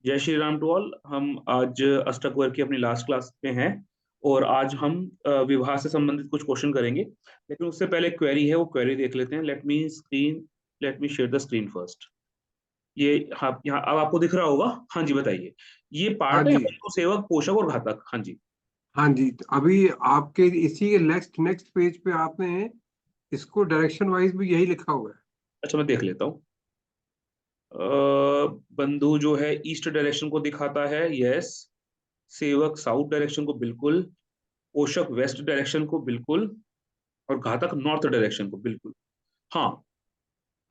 जय Shri Ram to all. हम आज अष्टक वर्ग की अपनी लास्ट क्लास में हैं और आज हम विवाह से संबंधित कुछ क्वेश्चन करेंगे, लेकिन उससे पहले क्वेरी है, वो क्वेरी देख लेते हैं। Let me share the screen first. ये, हाँ, यहाँ अब आपको दिख रहा होगा। हाँ जी, बताइए। ये हाँ पार्ट है जी। बंधु सेवक पोषक और घातक। हाँ जी। हाँ जी, अभी आपके इसी के नेक्स्ट नेक्स्ट पेज पे आपने इसको डायरेक्शन वाइज भी यही लिखा हुआ है। अच्छा, मैं देख लेता हूँ। बंधु जो है ईस्ट डायरेक्शन को दिखाता है, यस। सेवक साउथ डायरेक्शन को बिल्कुल। पोषक वेस्ट डायरेक्शन को बिल्कुल। और घातक नॉर्थ डायरेक्शन को बिल्कुल। हाँ,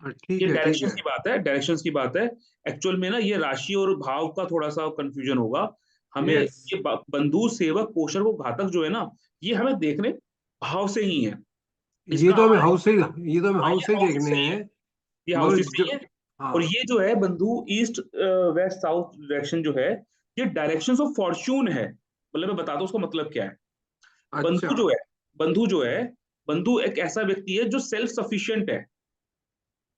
ठीक ये है, ठीक डायरेक्शंस है। की बात है, डायरेक्शंस की बात है। एक्चुअल में ना ये राशि और भाव का थोड़ा सा कंफ्यूजन होगा हमें। यस, ये बंधु सेवक पोषक और घातक जो है ना, ये हमें देखने भाव से ही है। ये इसका तो हमें हमारे, हाउस से ये तो हमें हाँ, हाउस ये से ही हाउसेस देखने से ही है। हैं। ये मगर हाउसेस से ही है। और हाँ। ये जो है बंधु ईस्ट वेस्ट साउथ डायरेक्शन जो है, ये डायरेक्शंस ऑफ फॉर्च्यून है। मतलब मैं बता दूं उसका मतलब क्या है। अच्छा। बंधु जो है, बंधु जो है, बंधु एक ऐसा व्यक्ति है जो सेल्फ सफिशिएंट है।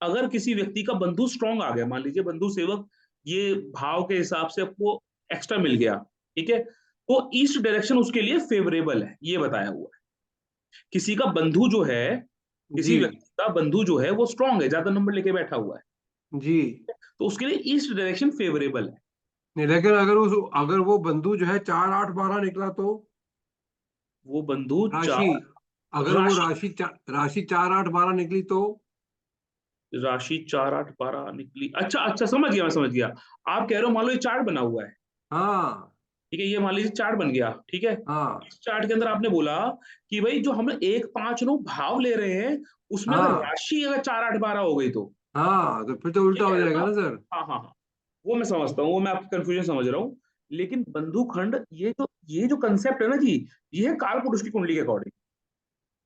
अगर किसी व्यक्ति का बंधु स्ट्रांग आ गया, मान लीजिए बंधु सेवक ये भाव के हिसाब से आपको एक्स्ट्रा मिल गया, ठीक है, तो ईस्ट डायरेक्शन उसके लिए फेवरेबल है, ये बताया हुआ है। किसी का बंधु जो है, जी किसी व्यक्ति का बंधु जो है वो स्ट्रांग है, ज्यादा नंबर लेके बैठा हुआ है, जी। तो उसके लिए ईस्ट डायरेक्शन फेवरेबल है। नहीं, लेकिन अगर वो बंधु जो है 4 8 12 निकला तो वो बंधु राशि, चार, अगर वो राशि, राशि 4 8 12 निकली तो। राशि 4 8 12 निकली। अच्छा अच्छा, समझ गया, मैं समझ गया। आप कह रहे हो मान लो ये चार्ट बना हुआ है, हाँ ठीक है, ये मान लीजिए चार्ट बन गया, ठीक है। हाँ इस चार्ट के अंदर आपने बोला कि भाई जो हम 1 5 9 भाव ले रहे हैं, उसमें अगर हाँ राशि अगर 4 8 12 हो गई तो, हाँ, तो फिर तो ये उल्टा कह हो रहे हो जाएगा ना। ना सर। हाँ हाँ हाँ, वो मैं समझता हूँ, वो मैं आपकी कंफ्यूजन समझ रहा हूँ। लेकिन बंधुखंड, ये जो कंसेप्ट है ना जी, ये है काल पुरुष की कुंडली के अकॉर्डिंग।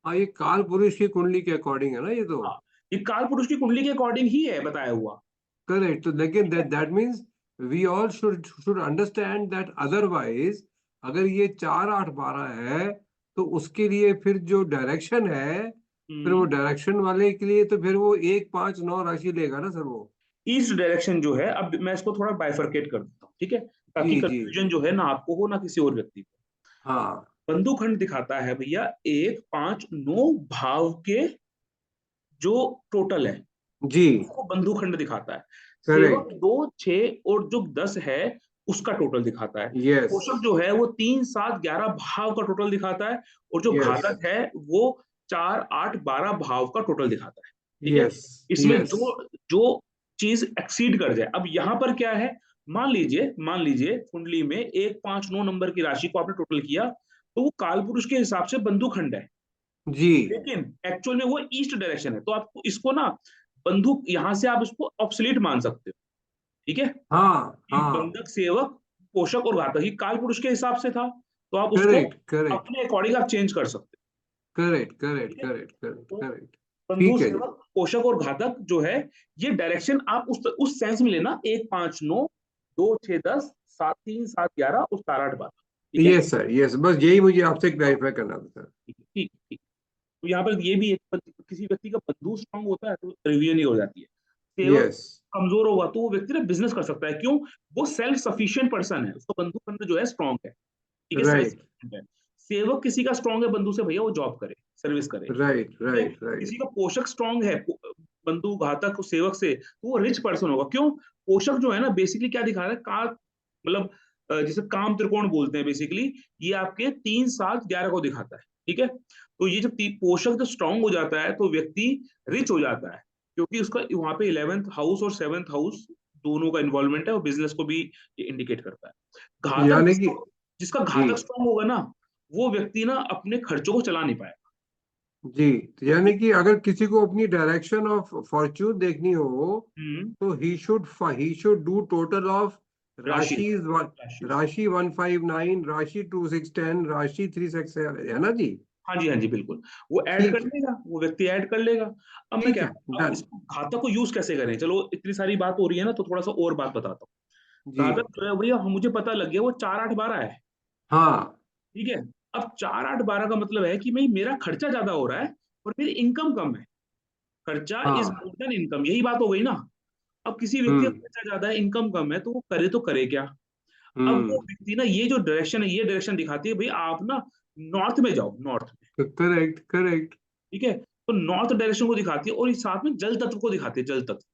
हाँ, ये काल पुरुष की कुंडली के अकॉर्डिंग है ना ये तो। हाँ, ये काल पुरुष की कुंडली के अकॉर्डिंग ही है बताया हुआ। करेक्ट, तो लेकिन ठीक है। That means we all should understand that otherwise अगर ये 4 8 12 है तो उसके लिए फिर जो डायरेक्शन है, फिर वो हम्म। डायरेक्शन वाले के लिए तो फिर वो 1 5 9 राशि लेगा ना सर वो। ईस्ट डायरेक्शन जो है, अब मैं इसको थोड़ा बाइफरकेट कर देता हूँ, ठीक है, जी ताकि जी। कंफ्यूजन जो है ना आपको हो ना किसी और व्यक्ति को। हाँ बंधुखंड दिखाता है भैया 1 5 9 भाव के जो टोटल है, जी। उसको बंधुखंड दिखाता है। सेवक करेक्ट। 2 6 और जो 10 है, उसका टोटल दिखाता है। यस पोषक जो है वो 3 7 11 भाव का टोटल दिखाता है। और जो यस घातक है वो 4 8 12 भाव का टोटल दिखाता है। ठीक है। यस इसमें यस। जो जो चीज एक्सीड कर जाए, अब यहां पर क्या है, मान लीजिए कुंडली में 1 5 9 नंबर की राशि को आपने टोटल किया, तो वो कालपुरुष के हिसाब से बंधुखंड है। जी। लेकिन एक्चुअल में वो ईस्ट डायरेक्शन है, तो आपको इसको ना बंदूक यहां से आप इसको ऑब्सोलीट मान सकते हो। ठीक है, हाँ कि हाँ। बंधक सेवक पोषक और घातक ही काल पुरुष के हिसाब से था, तो आप उसको करेक्ट करेक्ट अपने अकॉर्डिंग आप चेंज कर सकते करेक्ट हो। करेक्ट ठीक है। करेक्ट करेक्ट तो करेक्ट। बंधु ठीक है जी। सेवक पोषक और घातक जो है, ये डायरेक्शन आप उस सेंस में लेना, 1 5 9 2 6 10 7 3 7 11 और 4 8 12। ठीक है। यस सर, यस, बस यही मुझे आपसे क्लैरिफाई करना था सर। ठीक है, ठीक है, ठीक है। तो यहाँ पर ये भी एक, किसी व्यक्ति का बंधु स्ट्रांग होता है तो रिवीजन ही हो जाती है। सेवक यस कमजोर होगा तो वो व्यक्ति ना बिजनेस कर सकता है, क्यों? वो सेल्फ सफिशिएंट पर्सन है, उसका बंधु खंड जो है स्ट्रांग है। ठीक है, सेल्फ राइट सफिशिएंट है। सेवक किसी का स्ट्रांग है बंधु से, भैया वो जॉब करे, सर्विस करे। राइट ठीक है। राइट किसी राइट। का पोषक स्ट्रांग है बंधु घातक सेवक से, तो वो रिच पर्सन होगा, क्यों? पोषक जो है ना बेसिकली क्या दिखा रहा है, का मतलब जिसे काम त्रिकोण बोलते हैं बेसिकली, ये आपके 3 7 11 को दिखाता है। ठीक है। तो ये जब पोषक जब स्ट्रांग हो जाता है तो व्यक्ति रिच हो जाता है, क्योंकि उसका वहां पे 11th हाउस और 7th हाउस दोनों का इन्वॉल्वमेंट है, और बिजनेस को भी ये इंडिकेट करता है। घातक यानी कि जिसका जिसका जी घातक स्ट्रांग होगा ना, वो व्यक्ति ना अपने खर्चों को चला नहीं पाएगा। जी, तो यानी कि अगर किसी को अपनी डायरेक्शन ऑफ फॉर्च्यून देखनी हो हम्म। तो he should do total of राशि, राशि राशि। राशि 159, राशि 2610, राशि 36 है ना जी। हाँ जी, हाँ जी, बिल्कुल। वो ऐड कर ठीक है। लेगा, वो व्यक्ति ऐड कर लेगा। अब मैं ठीक क्या, है, अब डन। इसको घातक को यूज कैसे करें, चलो इतनी सारी बात हो रही है ना, तो थोड़ा सा और बात बताता हूँ। जी। घातक जो है भैया, मुझे पता लग गया वो 4 8 12 है। हाँ ठीक है। अब 4 8 12 का मतलब है कि भाई मेरा खर्चा ज्यादा हो रहा है और मेरी इनकम कम है। खर्चा इज हाँ मोर देन इनकम, यही बात हो गई ना। अब किसी व्यक्ति का हम्म खर्चा ज्यादा है, इनकम कम है, तो वो करे तो करे क्या? अब वो हम्म व्यक्ति ना, ये जो डायरेक्शन है, ये डायरेक्शन दिखाती है भाई आप ना नॉर्थ में जाओ, नॉर्थ में। करेक्ट करेक्ट ठीक है, तो नॉर्थ डायरेक्शन को दिखाती है, और इस साथ में जल तत्व को दिखाती है, जल तत्व।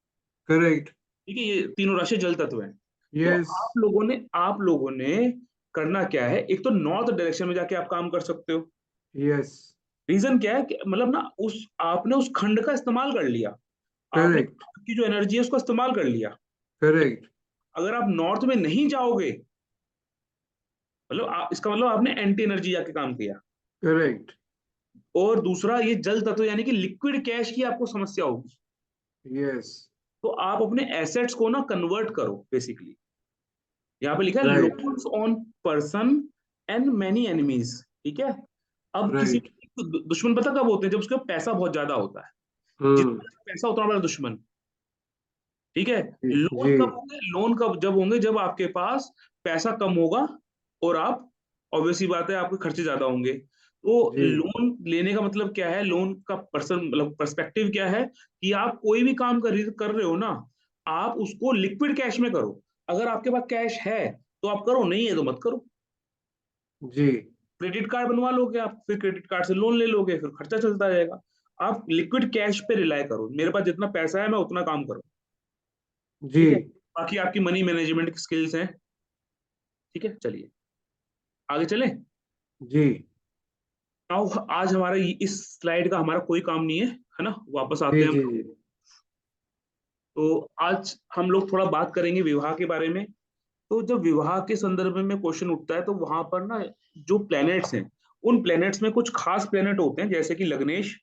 करेक्ट ठीक है, ये तीनों राशि जल तत्व है। तो यस आप लोगों ने करना क्या है, एक तो नॉर्थ डायरेक्शन में जाके आप काम कर सकते हो। यस रीजन क्या है कि मतलब ना, उस आपने उस खंड का इस्तेमाल कर लिया, आपने करेक्ट आपकी जो एनर्जी है उसका इस्तेमाल कर लिया। करेक्ट अगर आप नॉर्थ में नहीं जाओगे, मतलब इसका मतलब आपने एंटी एनर्जी जाके काम किया। करेक्ट और दूसरा, ये जल तत्व यानी कि लिक्विड कैश की आपको समस्या होगी। यस तो आप अपने एसेट्स को ना कन्वर्ट करो बेसिकली। यहाँ पे लिखा है right loans on person and many enemies. ठीक है, अब किसी राइट दुश्मन पता कब होते हैं? जब उसके पास पैसा बहुत ज्यादा होता है। हम्म जितना पैसा उतना बड़ा दुश्मन। ठीक है, जी लोन जी कब होंगे? लोन कब जब होंगे, जब आपके पास पैसा कम होगा, और आप, ऑब्वियसली बात है, आपके खर्चे ज्यादा होंगे। तो जी लोन लेने का मतलब क्या है? लोन का पर्सन मतलब पर्सपेक्टिव क्या है कि आप कोई भी काम कर रहे हो ना, आप उसको लिक्विड कैश में करो। अगर आपके पास कैश है तो आप करो, नहीं है तो मत करो। जी क्रेडिट कार्ड बनवा लोगे आप, फिर क्रेडिट कार्ड से लोन ले लोगे, फिर खर्चा चलता रहेगा। आप लिक्विड कैश पे रिलाय करो, मेरे पास जितना पैसा है मैं उतना काम करूँ। जी ठीक है, बाकी आपकी मनी मैनेजमेंट की स्किल्स हैं। ठीक है, चलिए आगे चलें। जी अब आज हमारा इस स्लाइड का हमारा कोई काम नहीं है ना, वापस जी आते हैं हम जी लोग। जी तो आज हम लोग थोड़ा बात करेंगे विवाह के बारे में। तो जब विवाह के संदर्भ में क्वेश्चन उठता है, तो वहां पर ना, जो प्लैनेट्स हैं, उन प्लैनेट्स में कुछ खास प्लैनेट होते हैं, जैसे कि लग्नेश,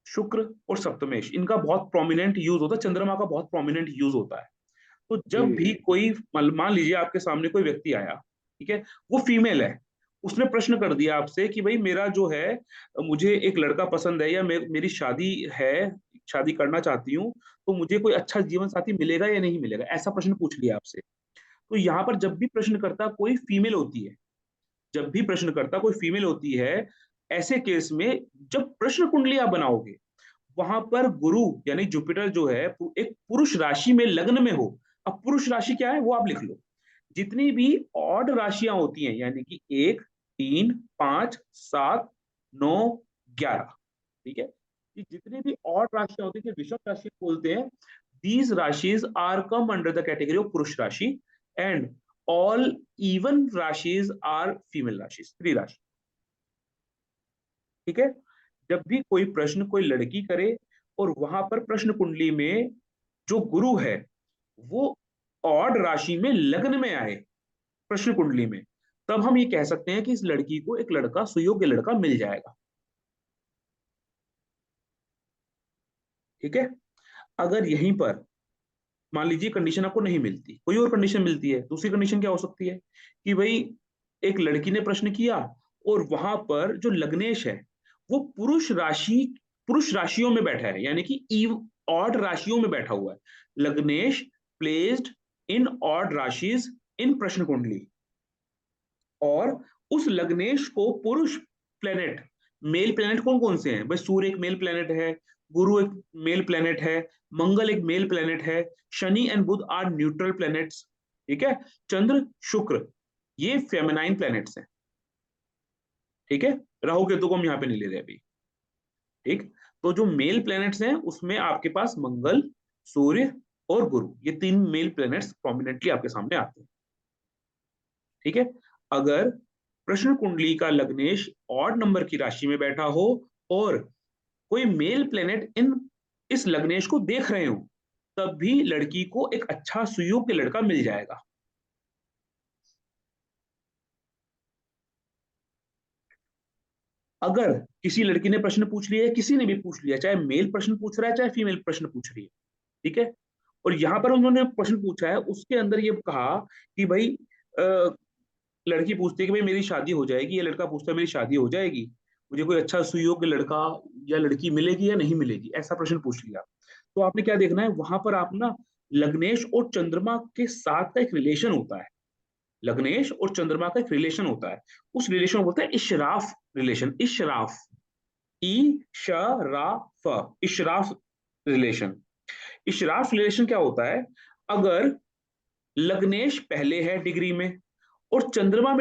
शुक्र और सप्तमेश। इनका बहुत प्रोमिनेंट यूज होता है, चंद्रमा का बहुत प्रोमिनेंट यूज होता है। तो जी जब भी कोई, मान लीजिए आपके सामने कोई व्यक्ति आया, ठीक है, वो फीमेल है, उसने प्रश्न कर दिया आपसे कि भाई मेरा जो है, मुझे एक लड़का पसंद है, या मेरी शादी है, शादी करना चाहती हूँ, तो मुझे कोई अच्छा जीवन साथी मिलेगा या नहीं मिलेगा, ऐसा प्रश्न पूछ लिया आपसे। तो यहाँ पर जब भी प्रश्नकर्ता कोई फीमेल होती है, जब भी प्रश्नकर्ता कोई फीमेल होती है, ऐसे केस में जब प्रश्न कुंडली आप बनाओगे, वहां पर गुरु यानी जुपिटर जो है एक पुरुष राशि में लग्न में हो। अब पुरुष राशि क्या है वो आप लिख लो। जितनी भी ऑड राशियां होती हैं, यानी कि 1, 3, 5, 7, 9, 11, ठीक है, ये जितनी भी ऑड राशियां होती है, विषम राशि बोलते हैं, दीज राशिज are come under the category of purush rashi, and all even राशिज आर फीमेल राशि, स्त्री राशि। ठीक है, जब भी कोई प्रश्न कोई लड़की करे, और वहां पर प्रश्न कुंडली में जो गुरु है वो ऑड राशि में लग्न में आए, प्रश्न कुंडली में, तब हम ये कह सकते हैं कि इस लड़की को एक लड़का, सुयोग्य लड़का मिल जाएगा। ठीक है, अगर यहीं पर मान लीजिए कंडीशन आपको नहीं मिलती, कोई और कंडीशन मिलती है, दूसरी कंडीशन क्या हो सकती है कि भाई एक लड़की ने प्रश्न किया, और वहां पर जो लग्नेश है वो पुरुष राशियों में बैठा है, यानी कि ईव ऑड राशियों में बैठा हुआ है। लग्नेश प्लेस्ड इन ऑड राशिज इन प्रश्न कुंडली, और उस लग्नेश को पुरुष प्लेनेट, मेल प्लेनेट कौन कौन से हैं भाई? सूर्य एक मेल प्लेनेट है, गुरु एक मेल प्लेनेट है, मंगल एक मेल प्लेनेट है, Shani and Budh are neutral planets. ठीक है, चंद्र, शुक्र, ये फेमिनाइन प्लेनेट्स हैं। ठीक है, राहु केतु को हम यहाँ पे नहीं ले रहे अभी। ठीक, तो जो मेल प्लैनेट्स हैं उसमें आपके पास मंगल, सूर्य और गुरु, ये तीन मेल प्लैनेट्स प्रोमिनेंटली आपके सामने आते हैं। ठीक है, अगर प्रश्न कुंडली का लग्नेश ऑड नंबर की राशि में बैठा हो, और कोई मेल प्लेनेट इन इस लग्नेश को देख रहे हो, तब भी लड़की को एक अच्छा सुयोग्य लड़का मिल जाएगा। अगर किसी लड़की ने प्रश्न पूछ लिया है, किसी ने भी पूछ लिया, चाहे मेल प्रश्न पूछ रहा है चाहे फीमेल प्रश्न पूछ रही है, ठीक है, और यहां पर उन्होंने प्रश्न पूछा है, उसके अंदर ये कहा कि भाई लड़की पूछती है कि भाई मेरी शादी हो जाएगी, या लड़का पूछता है मेरी शादी हो जाएगी, मुझे कोई अच्छा सुयोग्य लड़का या लड़की मिलेगी या नहीं मिलेगी, ऐसा प्रश्न पूछ लिया। तो आपने क्या देखना है, वहां पर आप ना लग्नेश और चंद्रमा के साथ का एक रिलेशन होता है। लग्नेश और चंद्रमा का एक रिलेशन होता है, उस रिलेशन को बोलते हैं इशराफ रिलेशन। इशराफ, ई श रा फ, इशराफ रिलेशन। इशराफ रिलेशन क्या होता है, अगर लग्नेश पहले है डिग्री में और चंद्रमा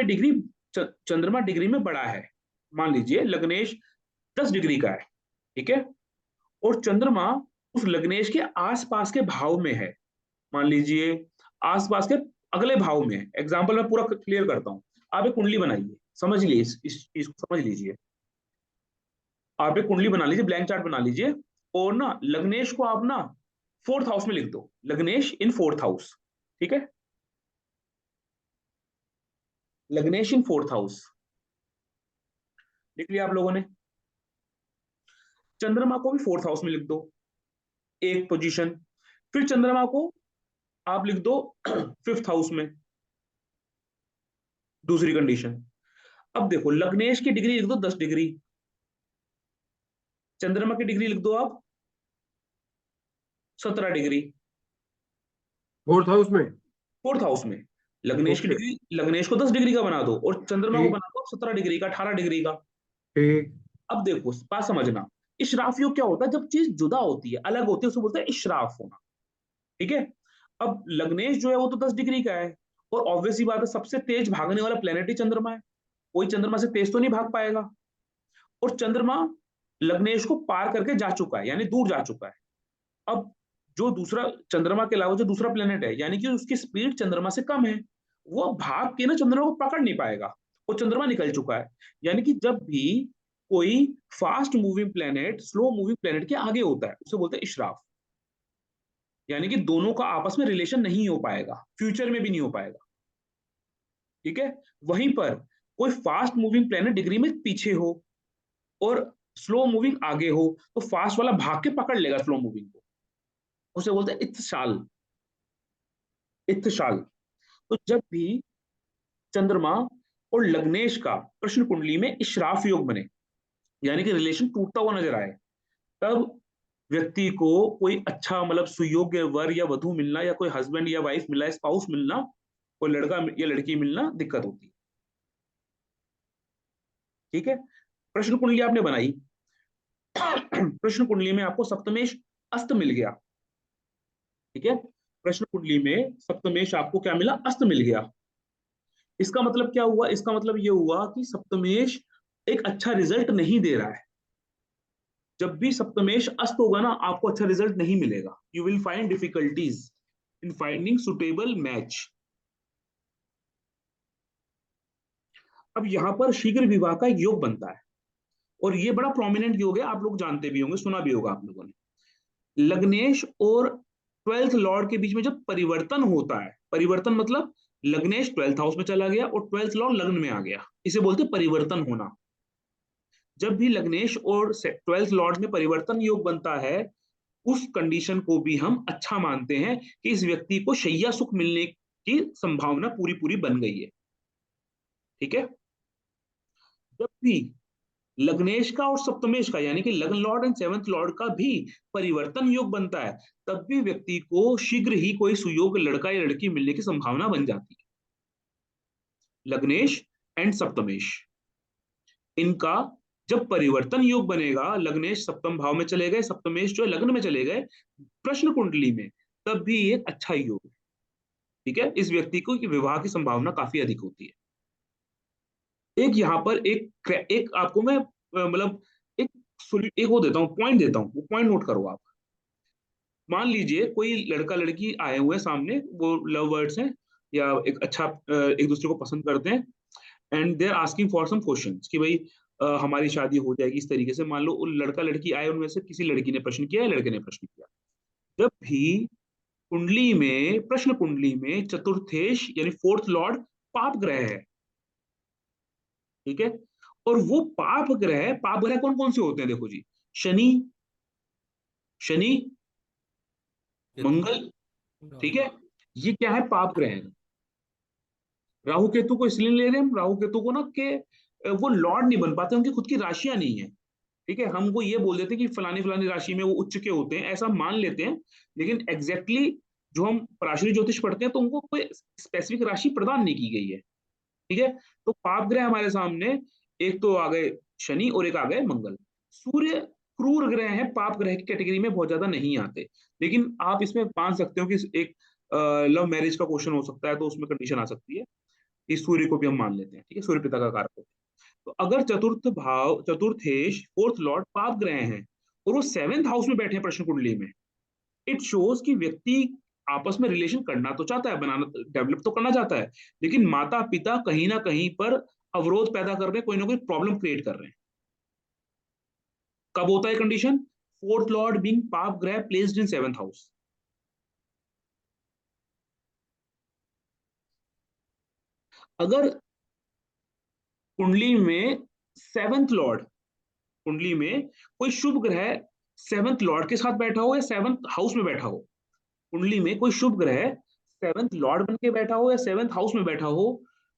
डिग्री में बड़ा है। मान लीजिए लग्नेश 10 डिग्री का है, ठीक है, और चंद्रमा उस लग्नेश के आसपास के भाव में है, मान लीजिए आसपास के अगले भाव में है। एग्जाम्पल मैं पूरा क्लियर करता हूं। आप एक कुंडली बनाइए, समझ लीजिए इस चीज को समझ लीजिए। आप एक कुंडली बना लीजिए, ब्लैंक चार्ट बना लीजिए, और ना लग्नेश को आप ना 4th हाउस में लिख दो, लग्नेश इन 4th हाउस, ठीक है, लग्नेश इन 4th हाउस लिख लिया आप लोगों ने। चंद्रमा को भी 4th हाउस में लिख दो, एक पोजीशन। फिर चंद्रमा को आप लिख दो 5th हाउस में, दूसरी कंडीशन। अब देखो लग्नेश की डिग्री लिख दो 10 डिग्री, चंद्रमा की डिग्री लिख दो आप 17 डिग्री, 4th हाउस में। 4th हाउस में। लग्नेश की ओके। डिग्री, लग्नेश को 10 डिग्री का बना दो और चंद्रमा को ठीक। बना दो 17 डिग्री का, 18 डिग्री का। ठीक। अब देखो बात समझना, इशराफ योग क्या होता है, जब चीज जुदा होती है, अलग होती है, उसको बोलते हैं इशराफ होना, ठीक है। अब लग्नेश जो है वो तो 10 डिग्री का है, और ऑब्वियसली बात है सबसे तेज भागने वाला प्लेनेट ही चंद्रमा है, कोई चंद्रमा से तेज तो नहीं भाग पाएगा। और चंद्रमा लग्नेश को पार करके जा चुका है, यानी दूर जा चुका है। अब जो दूसरा चंद्रमा के अलावा जो दूसरा प्लेनेट है, यानी कि उसकी स्पीड चंद्रमा से कम है, वो भाग के ना चंद्रमा को पकड़ नहीं पाएगा, और चंद्रमा निकल चुका है। यानी कि जब भी कोई fast moving planet slow moving planet के आगे होता है, उसे बोलते हैं इशराफ। यानी कि दोनों का आपस में रिलेशन नहीं हो पाएगा, फ्यूचर में भी नहीं हो पाएगा, ठीक है। वहीं पर कोई फास्ट मूविंग प्लेनेट डिग्री में पीछे हो और स्लो मूविंग आगे हो, तो फास्ट वाला भाग के पकड़ लेगा स्लो मूविंग को, उसे बोलते हैं इत्तशाल। इत्तशाल। तो जब भी चंद्रमा और लग्नेश का प्रश्न कुंडली में इशराफ योग बने, यानी कि रिलेशन टूटता हुआ नजर आए, तब व्यक्ति को कोई अच्छा मतलब सुयोग्य वर या वधु मिलना, या कोई हस्बैंड या वाइफ मिलना, स्पाउस मिलना, कोई लड़का या लड़की मिलना दिक्कत होती है, ठीक है। प्रश्न कुंडली आपने बनाई, प्रश्न कुंडली में आपको सप्तमेश अस्त मिल गया, ठीक है। प्रश्न कुंडली में सप्तमेश आपको क्या मिला, अस्त मिल गया। इसका मतलब क्या हुआ, इसका मतलब ये हुआ कि सप्तमेश एक अच्छा रिजल्ट नहीं दे रहा है। जब भी सप्तमेश अस्त होगा ना, आपको अच्छा रिजल्ट नहीं मिलेगा, you will find difficulties in finding suitable match. अब यहां पर शीघ्र विवाह का एक योग बनता है, और ये बड़ा प्रोमिनेंट योग है, आप लोग जानते भी होंगे, सुना भी होगा आप लोगों ने। लग्नेश और 12th लॉर्ड के बीच में जब परिवर्तन होता है, परिवर्तन मतलब लग्नेश 12th हाउस में चला गया और 12th लॉर्ड लग्न में आ गया, इसे बोलते हैं परिवर्तन होना। जब भी लग्नेश और 12th लॉर्ड में परिवर्तन योग बनता है, उस कंडीशन को भी हम अच्छा मानते हैं कि इस व्यक्ति को शैया सुख मिलने की संभावना पूरी पूरी बन गई है, ठीक है। जब भी लग्नेश का और सप्तमेश का, यानी कि लग्न लॉर्ड एंड 7th लॉर्ड का भी परिवर्तन योग बनता है, तब भी व्यक्ति को शीघ्र ही कोई सुयोग लड़का या लड़की मिलने की संभावना बन जाती है। लग्नेश एंड सप्तमेश, इनका जब परिवर्तन योग बनेगा, लग्नेश सप्तम भाव में चले गए, सप्तमेश जो है लग्न में चले गए प्रश्न कुंडली में, तब भी एक अच्छा योग है, ठीक है। इस व्यक्ति को विवाह की संभावना काफी अधिक होती है। एक यहाँ पर एक आपको मैं मतलब एक एक वो देता हूँ, पॉइंट देता हूँ, वो पॉइंट नोट करो आप। मान लीजिए कोई लड़का लड़की आए हुए हैं सामने, वो लव वर्ड्स हैं या एक अच्छा एक दूसरे को पसंद करते हैं, and they are asking for some questions कि भाई हमारी शादी हो जाएगी इस तरीके से। मान लो लड़का लड़की आए, उनमें से किसी लड़की ने प्रश्न किया या लड़के ने प्रश्न किया। जब भी कुंडली में, प्रश्न कुंडली में चतुर्थेश यानी 4th लॉर्ड पाप ग्रह है, ठीक है, और वो पाप ग्रह कौन कौन से होते हैं, देखो जी, शनि, शनि, मंगल, ठीक है, ये क्या है, पाप ग्रह है। राहु केतु को इसलिए ले रहे हैं हम, राहु केतु को ना कि वो लॉर्ड नहीं बन पाते, उनकी खुद की राशियां नहीं है, ठीक है। हमको ये बोल देते हैं कि फलानी फलानी राशि में वो उच्च के होते हैं, ऐसा मान लेते हैं, लेकिन एग्जैक्टली जो हम पराशरी ज्योतिष पढ़ते हैं तो उनको कोई स्पेसिफिक राशि प्रदान नहीं की गई है, ठीक है। तो पाप ग्रह हमारे सामने एक तो आ गए शनि और एक आ गए मंगल। सूर्य क्रूर ग्रह हैं, पाप ग्रह की कैटेगरी में बहुत ज्यादा नहीं आते, लेकिन आप इसमें मान सकते हो कि एक लव मैरिज का क्वेश्चन हो सकता है, तो उसमें कंडीशन आ सकती है। इस सूर्य को भी हम मान लेते हैं, ठीक है, सूर्य पिता का कारक होता है। तो अगर चतुर्थेश फोर्थ लॉर्ड पाप ग्रह हैं और वो सेवेंथ हाउस में बैठे हैं प्रश्न कुंडली में, इट शोज कि व्यक्ति आपस में रिलेशन करना तो चाहता है, बनाना, डेवलप तो करना चाहता है, लेकिन माता पिता कहीं ना कहीं पर अवरोध पैदा कर रहे हैं, कोई ना कोई प्रॉब्लम क्रिएट कर रहे हैं। कब होता है कंडीशन? फोर्थ लॉर्ड बीइंग पाप ग्रह प्लेस्ड इन सेवेंथ हाउस। अगर कुंडली में सेवेंथ लॉर्ड, कुंडली में कोई शुभ ग्रह सेवेंथ लॉर्ड के साथ बैठा हो या सेवेंथ हाउस में बैठा हो, कुंडली में कोई शुभ ग्रह सेवेंथ लॉर्ड बन के बैठा हो या सेवेंथ हाउस में बैठा हो,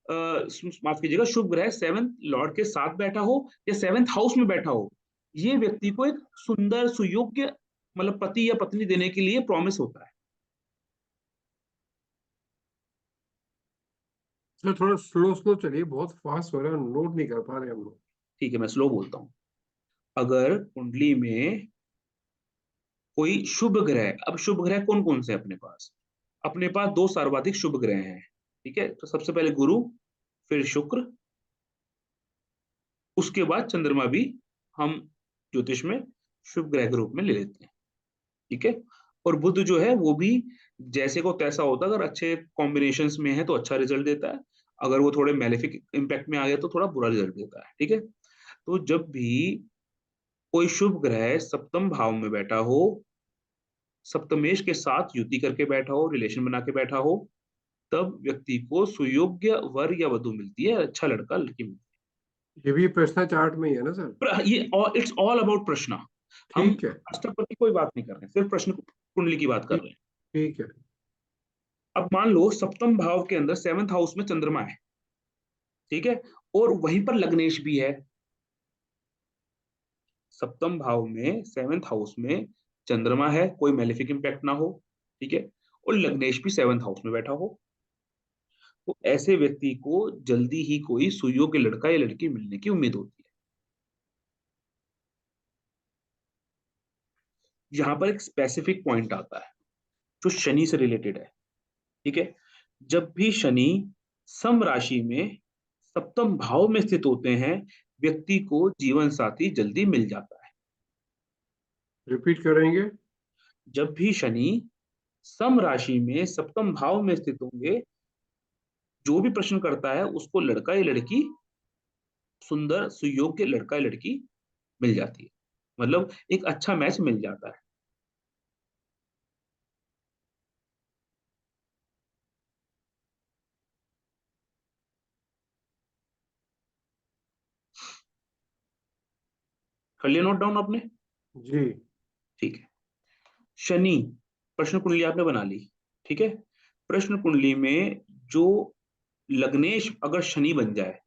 माफ कीजिएगा, शुभ ग्रह सेवेंथ लॉर्ड के साथ बैठा हो या सेवेंथ हाउस में बैठा हो, ये व्यक्ति को एक सुंदर सुयोग्य मतलब पति या पत्नी देने के लिए प्रॉमिस होता है। सर थोड़ा स्लो स्लो चलिए, बहुत फास्ट हो रहा है, नोट नहीं कर पा रहे हम लोग। ठीक है, मैं स्लो बोलता हूं। अगर कुंडली में कोई शुभ ग्रह, अब शुभ ग्रह कौन कौन से अपने पास दो सर्वाधिक शुभ ग्रह हैं, ठीक है, तो सबसे पहले गुरु, फिर शुक्र, उसके बाद चंद्रमा भी हम ज्योतिष में शुभ ग्रह के रूप में ले लेते हैं, ठीक है। और बुध जो है वो भी जैसे को तैसा होता है, अगर अच्छे कॉम्बिनेशंस में है तो अच्छा रिजल्ट देता है, अगर वो थोड़े मैलेफिक इंपैक्ट में आ गया तो थोड़ा बुरा रिजल्ट देता है, ठीक है। तो जब भी कोई शुभ ग्रह सप्तम भाव में बैठा हो, सप्तमेश के साथ युति करके बैठा हो, रिलेशन बना के बैठा हो, तब व्यक्ति को सुयोग्य वर या वधु मिलती है, अच्छा लड़का लड़की मिलती ये भी प्रश्न चार्ट में ही है ना सर? है। ये इट्स ऑल अबाउट प्रश्न। हम ठीक है। अष्टक की कोई बात नहीं कर रहे हैं, सिर्फ प्रश्न कुंडली की बात कर ठीक। रहे हैं। ठीक है। अब मान लो सप्तम भाव के अंदर सेवंथ हाउस में चंद्रमा है, ठीक है, और वहीं पर लग्नेश भी है। सप्तम भाव में सेवंथ हाउस में चंद्रमा है, कोई मेलेफिक इंपैक्ट ना हो, ठीक है, और लग्नेश भी सेवंथ हाउस में बैठा हो, तो ऐसे व्यक्ति को जल्दी ही कोई सुयोग्य लड़का या लड़की मिलने की उम्मीद होती है। यहां पर एक स्पेसिफिक पॉइंट आता है जो शनि से रिलेटेड है, ठीक है। जब भी शनि सम राशि में सप्तम भाव में स्थित होते हैं, व्यक्ति को जीवन साथी जल्दी मिल जाता है। रिपीट करेंगे? जब भी शनि सम राशि में सप्तम भाव में स्थित होंगे, जो भी प्रश्न करता है उसको लड़का या लड़की, सुंदर सुयोग्य लड़का या लड़की मिल जाती है, मतलब एक अच्छा मैच मिल जाता है। कर लिया नोट डाउन आपने? जी। ठीक है। शनि, प्रश्न कुंडली आपने बना ली, ठीक है। प्रश्न कुंडली में जो लग्नेश अगर शनि बन जाए,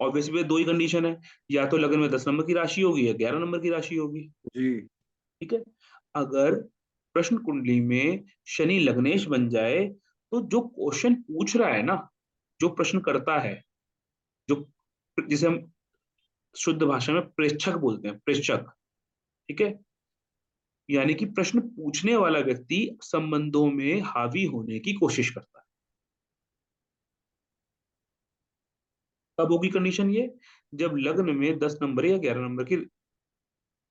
ऑब्वियसली दो ही कंडीशन है, या तो लग्न में 10 नंबर की राशि होगी या 11 नंबर की राशि होगी, जी। ठीक है। अगर प्रश्न कुंडली में शनि लग्नेश बन जाए, तो जो क्वेश्चन पूछ रहा है ना, जो प्रश्न करता है, जो जिसे हम शुद्ध भाषा में प्रेक्षक बोलते हैं, प्रेक्षक, ठीक है, यानी कि प्रश्न पूछने वाला व्यक्ति संबंधों में हावी होने की कोशिश करता है। कब होगी कंडीशन ये? जब लग्न में 10 नंबर या 11 नंबर की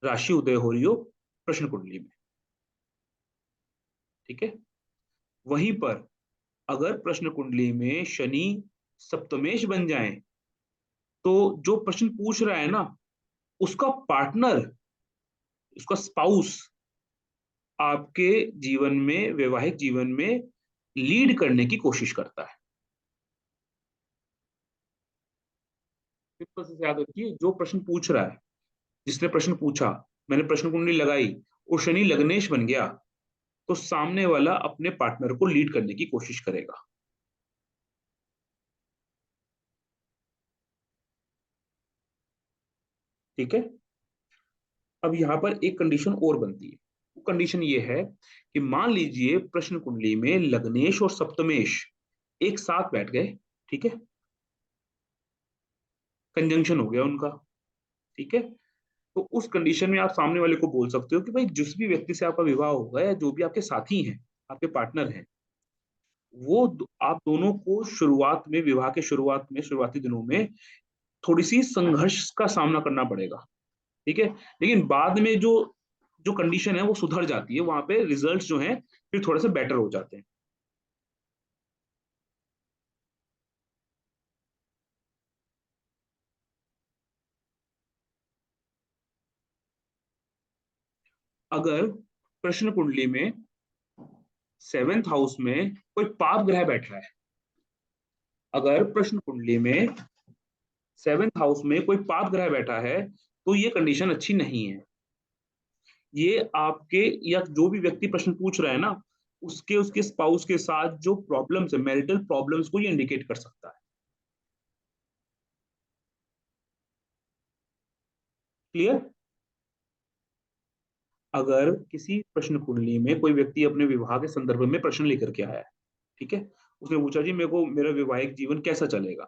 राशि उदय हो रही हो प्रश्न कुंडली में, ठीक है। वहीं पर अगर प्रश्न कुंडली में शनि सप्तमेश बन जाए, तो जो प्रश्न पूछ रहा है ना, उसका पार्टनर, उसका स्पाउस आपके जीवन में, वैवाहिक जीवन में लीड करने की कोशिश करता है। सिंपल से याद रखिए, जो प्रश्न पूछ रहा है, जिसने प्रश्न पूछा, मैंने प्रश्न कुंडली लगाई और शनि लग्नेश बन गया, तो सामने वाला अपने पार्टनर को लीड करने की कोशिश करेगा। ठीक है। अब यहां पर एक कंडीशन और बनती है, वो कंडीशन ये है कि मान लीजिए प्रश्न कुंडली में लग्नेश और सप्तमेश एक साथ बैठ गए, ठीक है, कंजंक्शन हो गया उनका, ठीक है, तो उस कंडीशन में आप सामने वाले को बोल सकते हो कि भाई जिस भी व्यक्ति से आपका विवाह होगा या जो भी आपके साथी हैं, आपके पार्टनर हैं, आप दोनों को शुरुआत में, विवाह के शुरुआत में, शुरुआती दिनों में थोड़ी सी संघर्ष का सामना करना पड़ेगा, ठीक है। लेकिन बाद में जो जो कंडीशन है वो सुधर जाती है, वहां पे रिजल्ट्स जो हैं फिर थोड़े से बेटर हो जाते हैं। अगर प्रश्न कुंडली में 7th हाउस में कोई पाप ग्रह बैठ रहा है, अगर प्रश्न कुंडली में 7th हाउस में कोई पाप ग्रह बैठा है, तो ये कंडीशन अच्छी नहीं है। ये आपके या जो भी व्यक्ति प्रश्न पूछ रहा है ना, उसके उसके स्पाउस के साथ जो प्रॉब्लम्स है, मैरिटल प्रॉब्लम्स को ये इंडिकेट कर सकता है। क्लियर? अगर किसी प्रश्न कुंडली में कोई व्यक्ति अपने विवाह के संदर्भ में प्रश्न लेकर के आया है, ठीक है, उसने पूछा जी मेरे को मेरा वैवाहिक जीवन कैसा चलेगा,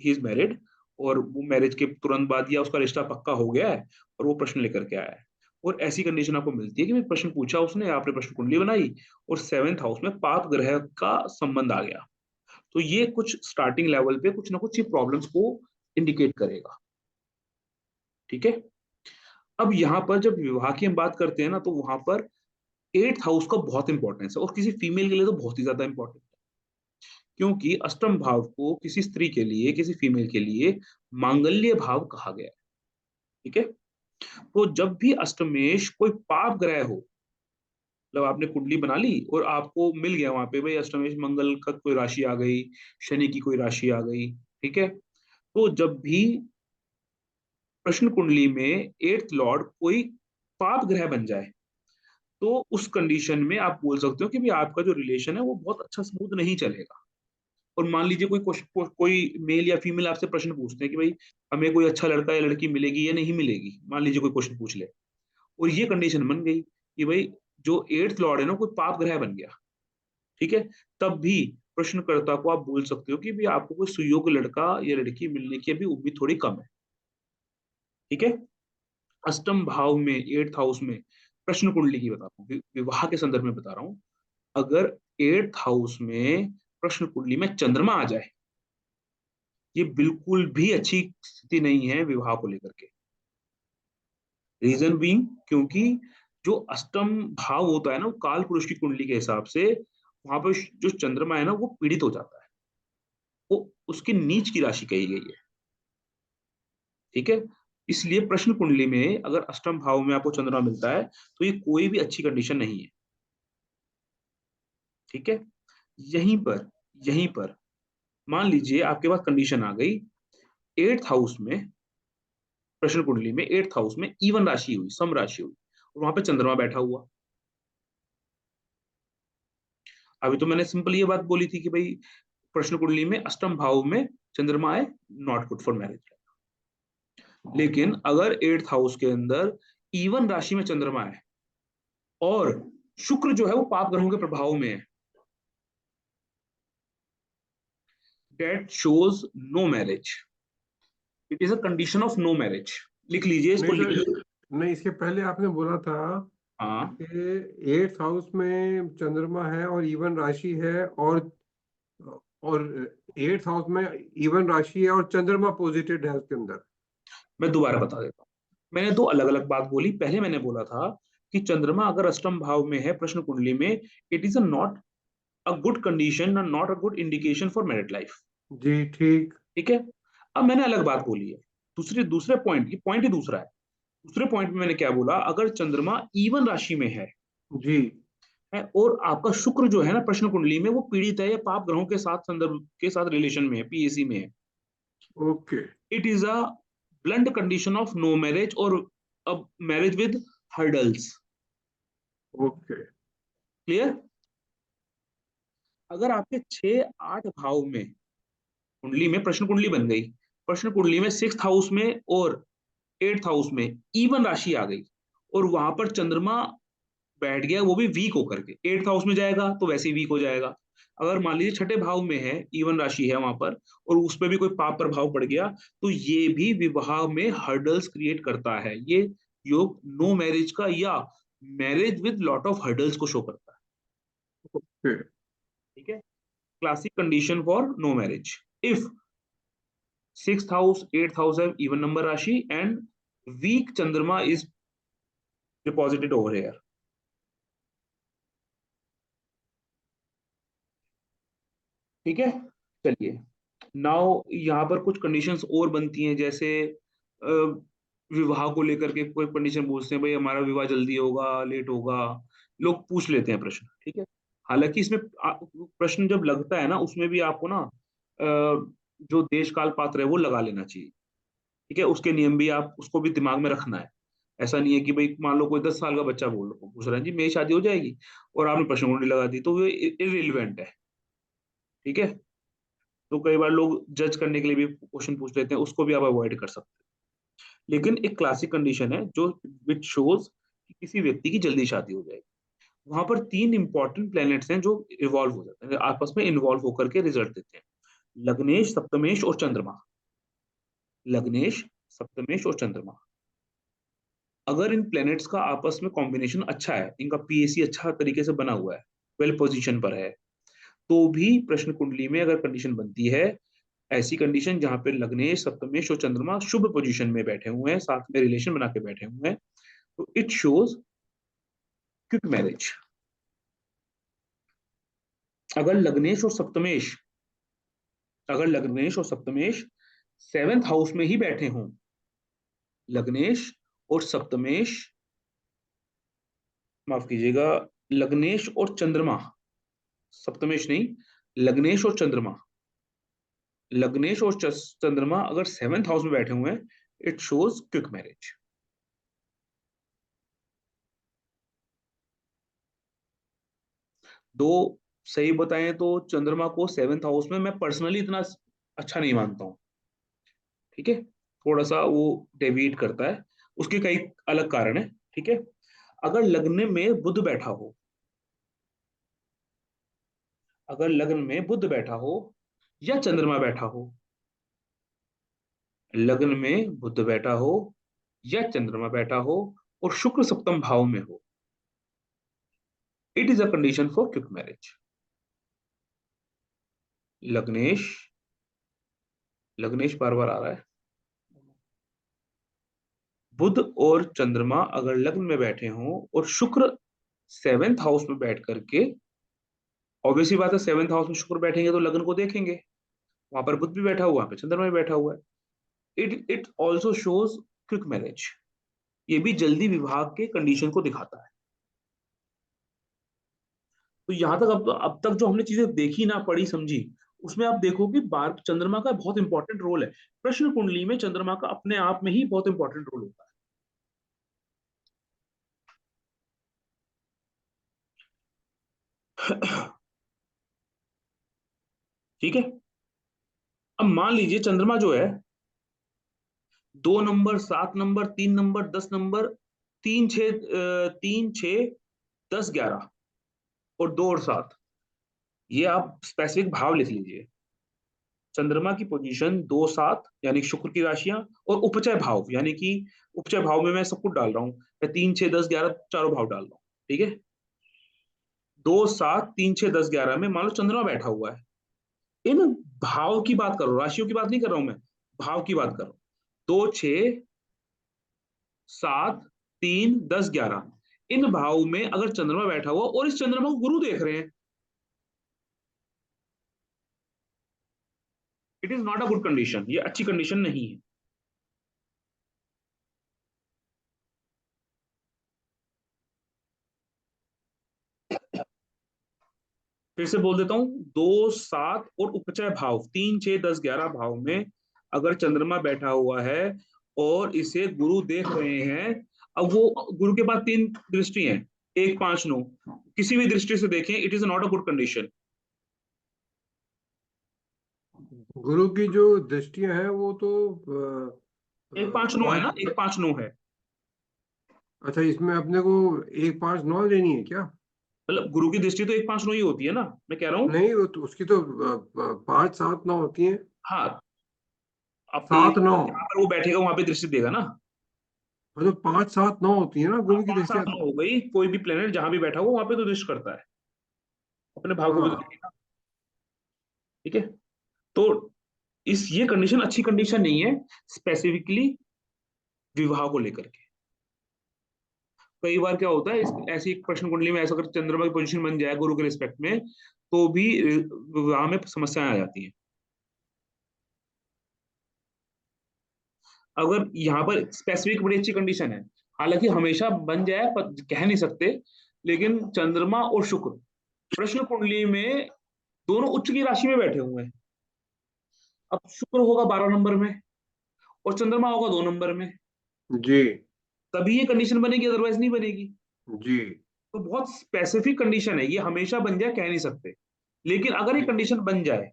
ही इज मैरिड, और वो मैरिज के तुरंत बाद या उसका रिश्ता पक्का हो गया है और वो प्रश्न लेकर के आया है, और ऐसी कंडीशन आपको मिलती है कि मैं प्रश्न पूछा उसने, आपने प्रश्न कुंडली बनाई और 7th हाउस में पाप ग्रह का संबंध आ गया, तो ये कुछ स्टार्टिंग लेवल पे कुछ ना कुछ ये प्रॉब्लम्स को इंडिकेट करेगा, ठीक है। अब यहाँ पर जब विवाह की हम बात करते हैं ना, तो वहां पर 8th हाउस का बहुत इंपॉर्टेंस है, और किसी फीमेल के लिए तो बहुत ही ज्यादा इंपॉर्टेंट है, क्योंकि अष्टम भाव को किसी स्त्री के लिए, किसी फीमेल के लिए मांगल्य भाव कहा गया है, ठीक है। तो जब भी अष्टमेश कोई पाप ग्रह हो, मतलब आपने कुंडली बना ली और आपको मिल गया वहां पे भाई अष्टमेश मंगल का कोई राशि आ गई, शनि की कोई राशि आ गई, ठीक है, तो जब भी प्रश्न कुंडली में 8th लॉर्ड कोई पाप ग्रह बन जाए, तो उस कंडीशन में आप बोल सकते हो कि भाई आपका जो रिलेशन है वो बहुत अच्छा स्मूथ नहीं चलेगा। और मान लीजिए कोई मेल या फीमेल आपसे प्रश्न पूछते हैं कि भाई हमें कोई अच्छा लड़का या लड़की मिलेगी या नहीं मिलेगी, मान लीजिए कोई क्वेश्चन पूछ ले, और ये कंडीशन बन गई कि भाई जो 8th लॉर्ड है ना कोई पाप ग्रह बन गया, ठीक है, तब भी प्रश्नकर्ता को आप बोल सकते हो कि भाई आपको कोई सुयोग्य लड़का या लड़की मिलने की अभी उम्मीद थोड़ी कम है, ठीक है। अष्टम भाव में 8th हाउस में प्रश्न कुंडली की बता रहा हूँ, विवाह के संदर्भ में बता रहा हूँ, अगर 8th हाउस में प्रश्न कुंडली में चंद्रमा आ जाए, ये बिल्कुल भी अच्छी स्थिति नहीं है विवाह को लेकर के। रीजन बीइंग, क्योंकि जो अष्टम भाव होता है ना, वो काल पुरुष की कुंडली के हिसाब से वहां पर जो चंद्रमा है ना वो पीड़ित हो जाता है, वो उसकी नीच की राशि कही गई है, ठीक है। इसलिए प्रश्न कुंडली में अगर अष्टम भाव में आपको चंद्रमा मिलता है, तो ये कोई भी अच्छी कंडीशन नहीं है, ठीक है। यहीं पर यहीं पर मान लीजिए आपके पास कंडीशन आ गई 8th हाउस में, प्रश्न कुंडली में 8th हाउस में इवन राशि हुई, सम राशि हुई, और वहां पे चंद्रमा बैठा हुआ। अभी तो मैंने सिंपल ये बात बोली थी कि भाई प्रश्न कुंडली में अष्टम भाव में चंद्रमा है, नॉट गुड फॉर मैरिज। लेकिन अगर 8th हाउस के अंदर इवन राशि में चंद्रमा है और शुक्र जो है वो पाप ग्रहों के प्रभाव में है, that shows no marriage, it is a condition of no marriage. लिख लीजिए इसको, नहीं लिख सर, लीजिए। नहीं, इसके पहले आपने बोला था हाँ, कि 8th हाउस में चंद्रमा है और इवन राशि है, और 8th हाउस में इवन राशि है और चंद्रमा पोजिटेड है उसके अंदर। मैं दोबारा बता देता हूँ, मैंने दो अलग अलग बात बोली। पहले मैंने बोला था कि चंद्रमा अगर अष्टम भाव में है प्रश्न कुंडली में, it is a not a good condition, not a good indication for married life, जी ठीक। ठीक है। अब मैंने अलग बात बोली है, दूसरे दूसरे पॉइंट, ये पॉइंट ही दूसरा है। दूसरे पॉइंट में मैंने क्या बोला, अगर चंद्रमा इवन राशि में जी है और आपका शुक्र जो है ना प्रश्न कुंडली में वो पीड़ित है या पाप ग्रहों के साथ संदर्भ के साथ रिलेशन में है, पीएसी में है, okay it is a blunt condition of no marriage और अब marriage with hurdles. Okay. Clear? अगर आपके 6 8 भाव में कुंडली में प्रश्न कुंडली बन गई, प्रश्न कुंडली में 6th हाउस में और 8th हाउस में इवन राशि आ गई और वहां पर चंद्रमा बैठ गया, वो भी वीक होकर के 8th हाउस में जाएगा तो वैसे ही वीक हो जाएगा। अगर मान लीजिए छठे भाव में है, इवन राशि है वहां पर, और उस पर भी कोई पाप प्रभाव पड़ गया, तो ये भी विवाह में हर्डल्स क्रिएट करता है, ये योग नो मैरिज का या marriage with lot of hurdles को शो करता है। ओके। ठीक है, classic condition for no marriage if 6th house 8th house है even number rashi and weak Chandrama is deposited over here. ठीक है, चलिए नाउ यहाँ पर कुछ कंडीशंस और बनती हैं, जैसे विवाह को लेकर के कोई कंडीशन पूछते हैं, भाई हमारा विवाह जल्दी होगा लेट होगा, लोग पूछ लेते हैं प्रश्न। ठीक है, हालांकि इसमें प्रश्न जब लगता है ना, उसमें भी आपको ना जो देश काल पात्र है वो लगा लेना चाहिए। ठीक है, उसके नियम भी आप उसको भी दिमाग में रखना है। ऐसा नहीं है कि भाई मान लो कोई 10 साल का बच्चा पूछ रहा है जी मेरी शादी हो जाएगी, और आपने प्रश्न कुंडली लगा दी, तो ये इररिलेवेंट है। ठीक है, तो कई बार लोग जज करने के लिए भी क्वेश्चन पूछ लेते हैं, उसको भी आप अवॉइड कर सकते हैं। लेकिन एक क्लासिक कंडीशन है जो विच शोज कि किसी व्यक्ति की जल्दी शादी हो जाएगी। वहां पर 3 इंपॉर्टेंट प्लैनेट्स हैं जो इवॉल्व हो जाते हैं, आपस में इन्वॉल्व होकर के रिजल्ट देते हैं, लग्नेश सप्तमेश और चंद्रमा। लग्नेश सप्तमेश और चंद्रमा, अगर इन प्लैनेट्स का आपस में कॉम्बिनेशन अच्छा है, इनका पीएसी अच्छा तरीके से बना हुआ है, वेल पोजीशन पर है, तो भी प्रश्न कुंडली में अगर कंडीशन बनती है, ऐसी कंडीशन जहां पे लग्नेश सप्तमेश और चंद्रमा शुभ पोजीशन में बैठे हुए हैं, साथ में रिलेशन बना के बैठे हुए हैं, तो इट शोज क्विक मैरिज। अगर लग्नेश और सप्तमेश अगर लग्नेश और सप्तमेश 7th हाउस में ही बैठे हों, लग्नेश और सप्तमेश, माफ कीजिएगा, लग्नेश और चंद्रमा, सप्तमेश नहीं, लग्नेश और चंद्रमा, लग्नेश और चंद्रमा अगर 7th हाउस में बैठे हुए हैं, इट शोज क्विक मैरिज। दो सही बताएं तो चंद्रमा को 7th हाउस में मैं पर्सनली इतना अच्छा नहीं मानता हूं। ठीक है, थोड़ा सा वो डेविएट करता है, उसके कई अलग कारण है। ठीक है, अगर लग्न में बुध बैठा हो, अगर लग्न में बुध बैठा हो या चंद्रमा बैठा हो, लग्न में बुध बैठा हो या चंद्रमा बैठा हो और शुक्र सप्तम भाव में हो, it is a condition for quick marriage. लग्नेश, लग्नेश बार बार आ रहा है, बुध और चंद्रमा अगर लग्न में बैठे हों और शुक्र 7th हाउस में बैठ करके, ऑब्वियसली बात है 7th हाउस में शुक्र बैठेंगे तो लग्न को देखेंगे, वहां पर बुध भी बैठा हुआ, वहां पर चंद्रमा भी बैठा हुआ है, it also shows quick marriage. ये भी जल्दी विवाह के कंडीशन को दिखाता है। तो यहां तक अब तक जो हमने चीजें देखी ना, पढ़ी समझी, उसमें आप देखो कि बार चंद्रमा का बहुत इंपॉर्टेंट रोल है। प्रश्न कुंडली में चंद्रमा का अपने आप में ही बहुत इंपॉर्टेंट रोल होता है। ठीक है, अब मान लीजिए चंद्रमा जो है 2 नंबर, 7 नंबर, 3 नंबर, 10 नंबर, 3 6 10 11 और 2 और 7, ये आप स्पेसिफिक भाव लिख लीजिए। चंद्रमा की पोजीशन 2 7 यानी शुक्र की राशियां, और उपचय भाव यानी कि उपचय भाव में मैं सब कुछ डाल रहा हूं, मैं 3 6 10 11 चारों भाव डाल रहा हूं। ठीक है, 2 7 3 6 10 11 में मान लो चंद्रमा बैठा हुआ है, इन भाव की बात कर रहा हूं, राशियों की बात नहीं कर रहा हूं मैं, भाव की बात कर रहा हूं। 2 6 7 3 10 11 इन भाव में अगर चंद्रमा बैठा हुआ और इस चंद्रमा को गुरु देख रहे हैं, it is not a good condition, ये अच्छी कंडीशन नहीं है। फिर से बोल देता हूं, 2 7 और उपचय भाव 3 6 10 11 भाव में अगर चंद्रमा बैठा हुआ है और इसे गुरु देख रहे हैं, अब वो गुरु के पास 3 दृष्टि हैं, 1 5 9, किसी भी दृष्टि से देखें it is not a good condition. गुरु की जो दृष्टियां हैं वो तो 1 5 9 है पांच। ना, 1 5 9 है, अच्छा, इसमें अपने को 1 5 9 लेनी है क्या? मतलब गुरु की दृष्टि तो 1 5 9 ही होती है ना, मैं कह रहा हूँ। नहीं, वो तो उसकी तो 5 7 9 होती है। हाँ, अब 7 9। जहां पर वो बैठेगा वहां पे दृष्टि देगा ना। मतलब 5 7 9 होती है ना गुरु की पांच दृष्टि। सात नौ हो गई, कोई भी प्लेनेट जहां भी बैठा हो वहां पे तो दृष्टि करता है, अपने भाव को भी हाँ। करेगा। ठीक है, तो इस ये कंडीशन अच्छी कंडीशन नहीं है स्पेसिफिकली विवाह को लेकर के। कई बार क्या होता है इस ऐसी प्रश्न कुंडली में ऐसा अगर चंद्रमा की पोजीशन बन जाए गुरु के रिस्पेक्ट में, तो भी विवाह में समस्याएं आ जाती हैं। अगर यहाँ पर स्पेसिफिक बड़ी अच्छी कंडीशन है, हालांकि हमेशा बन जाए पर कह नहीं सकते, लेकिन चंद्रमा और शुक्र प्रश्न कुंडली में दोनों उच्च की राशि में बैठे हुए हैं। अब शुक्र होगा 12 नंबर में और चंद्रमा होगा 2 नंबर में, जी तभी ये कंडीशन बनेगी, अदरवाइज नहीं बनेगी। जी तो बहुत स्पेसिफिक कंडीशन है, ये हमेशा बन जाए कह नहीं सकते, लेकिन अगर ये जी कंडीशन बन जाए